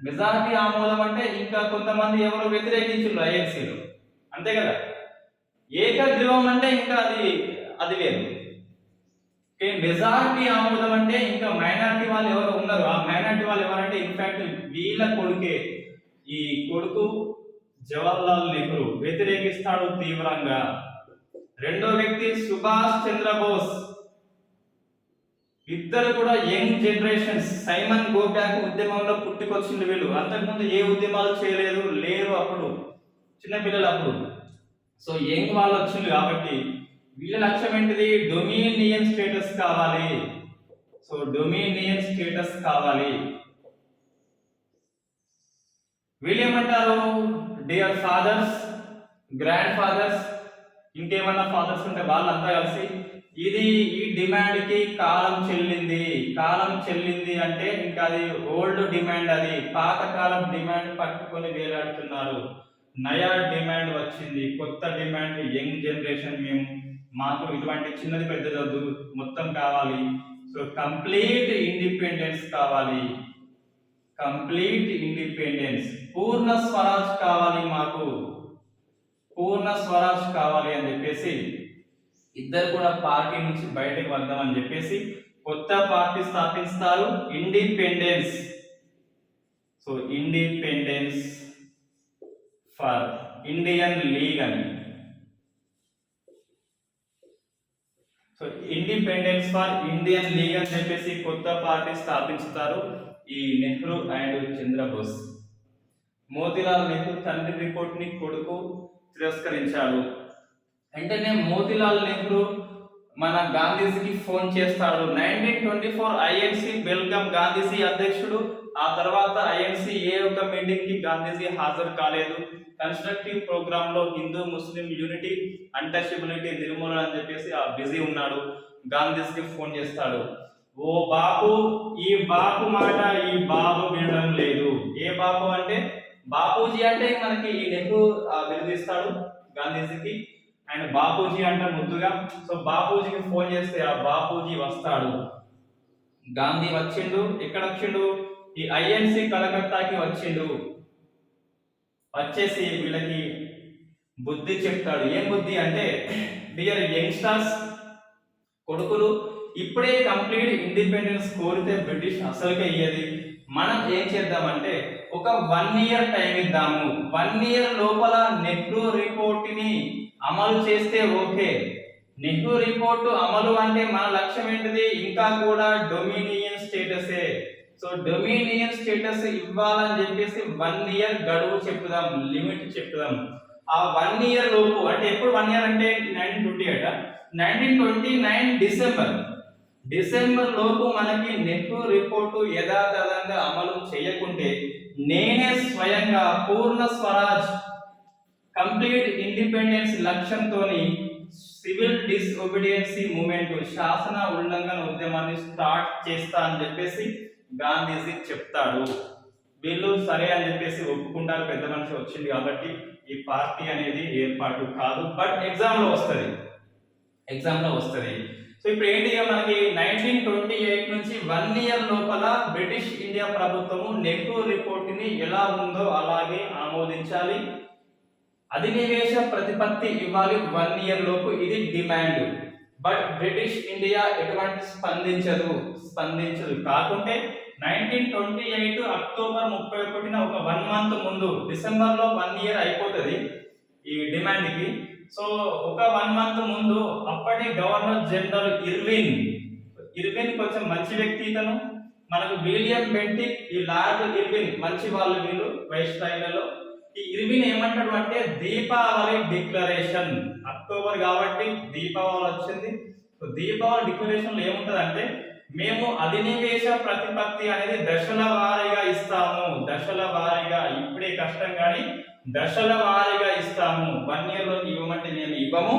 మెజారిటీ ఆమోదం అంటే ఇంకా కొంతమంది ఎవరు వ్యతిరేకించారు ఐఎన్సిలో, అంతే కదా. ఏకగ్రీవం అంటే ఇంకా అది వేరు. మెజారిటీ ఆమోదం అంటే ఇంకా మైనారిటీ వాళ్ళు ఎవరు ఉన్నారు, ఆ మైనారిటీ వాళ్ళు ఎవరంటే ఇన్ఫాక్ట్ వీళ్ళ కొడుకే. ఈ కొడుకు జవహర్లాల్ నెహ్రూ వ్యతిరేకిస్తాడు తీవ్రంగా. రెండో వ్యక్తి సుభాష్ చంద్రబోస్. ఇద్దరు కూడా యంగ్ జనరేషన్స్. సైమన్ గోబ్యాక్ ఉద్యమంలో పుట్టుకొచ్చింది వీళ్ళు. అంతకుముందు ఏ ఉద్యమాలు చేయలేదు, లేరు అప్పుడు, చిన్నపిల్లలు అప్పుడు. సో యంగ్ వాళ్ళు వచ్చింది కాబట్టి వీళ్ళ లక్ష్యం ఏంటిది, డొమినియన్ స్టేటస్ కావాలి. సో డొమినియన్ స్టేటస్ కావాలి. వీళ్ళేమంటారు, డియర్ ఫాదర్స్, గ్రాండ్ ఫాదర్స్, ఇంకేమన్నా ఫాదర్స్ ఉంటే వాళ్ళంతా కలిసి ఈ డిమాండ్ కి కాలం చెల్లింది. కాలం చెల్లింది అంటే ఇంకా అది ఓల్డ్ డిమాండ్, అది పాతకాలం డిమాండ్ పట్టుకొని వేలాడుతున్నారు. నయా డిమాండ్ వచ్చింది, కొత్త డిమాండ్. యంగ్ జనరేషన్ మేము, మాకు ఇటువంటి చిన్నది పెద్దదొద్దు, మొత్తం కావాలి. సో కంప్లీట్ ఇండిపెండెన్స్ కావాలి, కంప్లీట్ ఇండిపెండెన్స్, పూర్ణ స్వరాజ్ కావాలి, మాకు పూర్ణ స్వరాజ్ కావాలి అని చెప్పేసి ఇద్దరు కూడా పార్టీ నుంచి బయటకు వద్దామని చెప్పేసి కొత్త పార్టీ స్థాపిస్తారు, independence. So independence for Indian league అని. So independence for Indian league అని చెప్పేసి కొత్త పార్టీ స్థాపించుతారు ఈ నెహ్రూ అండ్ చంద్రబోస్. మోతీలాల్ నెహ్రూ తండ్రి రిపోర్ట్ ని కొడుకు తిరస్కరించాడు. వెంటనే మోతీలాల్ నెహ్రూ మన గాంధీజీకి ఫోన్ చేస్తాడు. 1924 ఐఎన్సి వెల్కమ్ గాంధీజీ అధ్యక్షుడు. ఆ తర్వాత ఐఎన్సి ఏ ఒక్క మీటింగ్ కి గాంధీజీ హాజరు కాలేదు. కన్స్ట్రక్టివ్ ప్రోగ్రామ్ లో హిందూ ముస్లిం యూనిటీ, అన్టచబిలిటీ నిర్మూలన అని చెప్పేసి ఆ బిజీ ఉన్నాడు. గాంధీజీకి ఫోన్ చేస్తాడు. ఓ బాపు, ఈ బాపు మాట ఈ బాబు వినడం లేదు. ఏ బాపు అంటే బాపూజీ అంటే మనకి ఈ నెహ్రూ విడదీస్తాడు గాంధీజీకి, ఆయన బాపూజీ అంటే ముద్దుగా. సో బాపూజీకి ఫోన్ చేస్తే ఆ బాపూజీ వస్తాడు. గాంధీ వచ్చిండు. ఎక్కడ వచ్చిండు, ఈ ఐఎన్సి కలకత్తాకి వచ్చిండు. వచ్చేసి వీళ్ళకి బుద్ధి చెప్తాడు. ఏం బుద్ధి అంటే, డియర్ యంగ్స్టర్స్, కొడుకులు, ఇప్పుడే కంప్లీట్ ఇండిపెండెన్స్ కోరితే బ్రిటిష్ అసలుకే ఇయ్యది. మనం ఏం చేద్దామంటే ఒక 1 ఇయర్ టైం ఇద్దాము. 1 ఇయర్ లోపల నెహ్రూ రిపోర్ట్ ని అమలు చేస్తే ఓకే. నెహ్రూ రిపోర్టు అమలు అంటే మన లక్ష్యం ఏంటిది, ఇంకా కూడా డొమినియన్ స్టేటసే. సో డొమినియన్ స్టేటస్ ఇవ్వాలని చెప్పేసి 1 ఇయర్ గడువు చెప్పుదాం, లిమిట్ చెప్పుదాం. ఆ 1 ఇయర్ లోపు అంటే ఎప్పుడు 1 ఇయర్ అంటే 1929 డిసెంబర్ లోపు మనకి నెహ్రూ రిపోర్టు యథాతథంగా అమలు చేయకుంటే నేనే స్వయంగా పూర్ణ స్వరాజ్ కంప్లీట్ ఇండిపెండెన్స్ లక్ష్యంతోని సివిల్ డిసొబీడియన్సీ మూమెంట్ శాసన ఉల్లంఘన ఉద్యమాన్ని స్టార్ట్ చేస్తా అని చెప్పేసి గాంధీజీ చెప్తాడు. వీళ్ళు సరే అని చెప్పేసి ఒప్పుకుంటారు, పెద్ద మనిషి వచ్చింది కాబట్టి ఈ పార్టీ అనేది ఏర్పాటు కాదు. బట్ ఎగ్జామ్ లో వస్తుంది. సో ఇప్పుడు ఏంటి, మనకి 1928 నుంచి 1 ఇయర్ లోపల బ్రిటిష్ ఇండియా ప్రభుత్వము నెహ్రూ రిపోర్ట్ ని ఎలా ఉందో అలాగే ఆమోదించాలి. అధినివేశ ప్రతిపత్తి ఇవ్వాలి 1 ఇయర్ లోపు, ఇది డిమాండ్. బట్ బ్రిటిష్ ఇండియా ఎటువంటి స్పందించదు. కాకుంటే 1928 అక్టోబర్ 31న ఒక 1 మంత్ ముందు, డిసెంబర్ లో 1 ఇయర్ అయిపోతుంది ఈ డిమాండ్ కి. సో ఒక 1 మంత్ ముందు అప్పటి గవర్నర్ జనరల్ ఇర్విన్ కొంచెం మంచి వ్యక్తి ఇతను. మనకు విలియం బెంటిక్, ఈ లార్డ్ ఇర్విన్ మంచి వాళ్ళు వీళ్ళు వైస్రాయ్లలో. ఈ ఇర్విన్ ఏమంటాడు అంటే దీపావళి డిక్లరేషన్, అక్టోబర్ కాబట్టి దీపావళి వచ్చింది. సో దీపావళి డిక్లరేషన్ లో ఏముంటది అంటే, మేము అధినివేశ ప్రతిపత్తి అనేది దశల వారీగా ఇస్తాము, దశల వారీగా, ఇప్పుడే కష్టం కానీ దశల వారీగా ఇస్తాము, 1 ఇయర్ లో ఇవ్వమంటే మేము ఇవ్వము.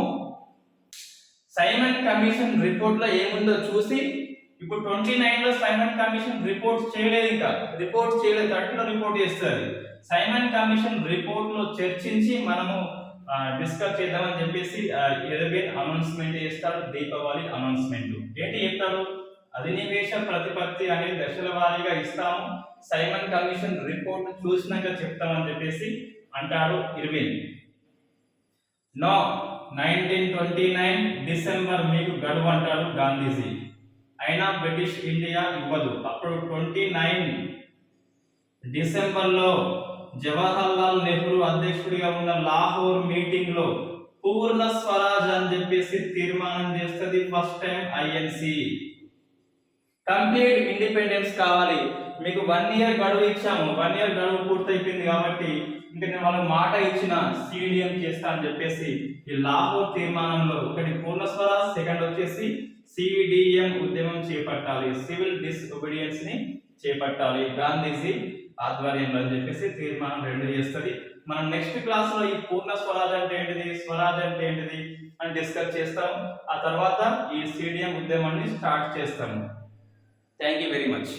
సైమన్ కమిషన్ రిపోర్ట్ లో ఏముందో చూసి, ఇప్పుడు 29 లో సైమన్ కమిషన్ రిపోర్ట్ చేయలేదు, 30 లో రిపోర్ట్ చేస్తారు. సైమన్ కమిషన్ రిపోర్ట్ లో చర్చించి మనము డిస్కస్ చేద్దామని చెప్పేసి ఇర్విన్ అనౌన్స్మెంట్ చేస్తాడు. దీపావళి అనౌన్స్మెంట్ ఏంటి చెప్తాడు, అధినివేశ ప్రతిపత్తి అనేది దశల వారీగా ఇస్తాము, సైమన్ కమిషన్ రిపోర్ట్ చూసినాక చెప్తామని చెప్పేసి అంటాడు ఇర్విన్. నో 1929 డిసెంబర్ మీకు గడువు అంటాడు గాంధీజీ. అయినా బ్రిటిష్ ఇండియా ఇవ్వదు. అప్పుడు 29 డిసెంబర్ లో జవహర్లాల్ నెహ్రూ అధ్యక్షుడిగా ఉన్న లాహోర్ మీటింగ్ లో పూర్ణ స్వరాజ్ అని చెప్పేసి తీర్మానం చేస్తుంది. First time INC. Complete independence కావాలి, మీకు 1 ఇయర్ గడువు ఇచ్చాము, 1 ఇయర్ గడువు పూర్తయిపోయింది కాబట్టి ఇంకా నేను వాళ్ళకి మాట ఇచ్చిన సిడిఎం చేస్తా అని చెప్పేసి ఈ లాహోర్ తీర్మానంలో ఒకటి పూర్ణ స్వరాజ్, సెకండ్ వచ్చేసి సిడిఎం ఉద్యమం చేపట్టాలి, సివిల్ డిసొబీడియన్స్ ని చేపట్టాలి గాంధీజీ ఆధ్వర్యంలో అని చెప్పేసి తీర్మానం 2 చేస్తుంది. మనం నెక్స్ట్ క్లాస్ లో ఈ పూర్ణ స్వరాజ్ అంటే ఏంటిది, స్వరాజ్ అంటే ఏంటిది అని డిస్కస్ చేస్తాం. ఆ తర్వాత ఈ సిడిఎం ఉద్యమాన్ని స్టార్ట్ చేస్తాము. Thank you very much.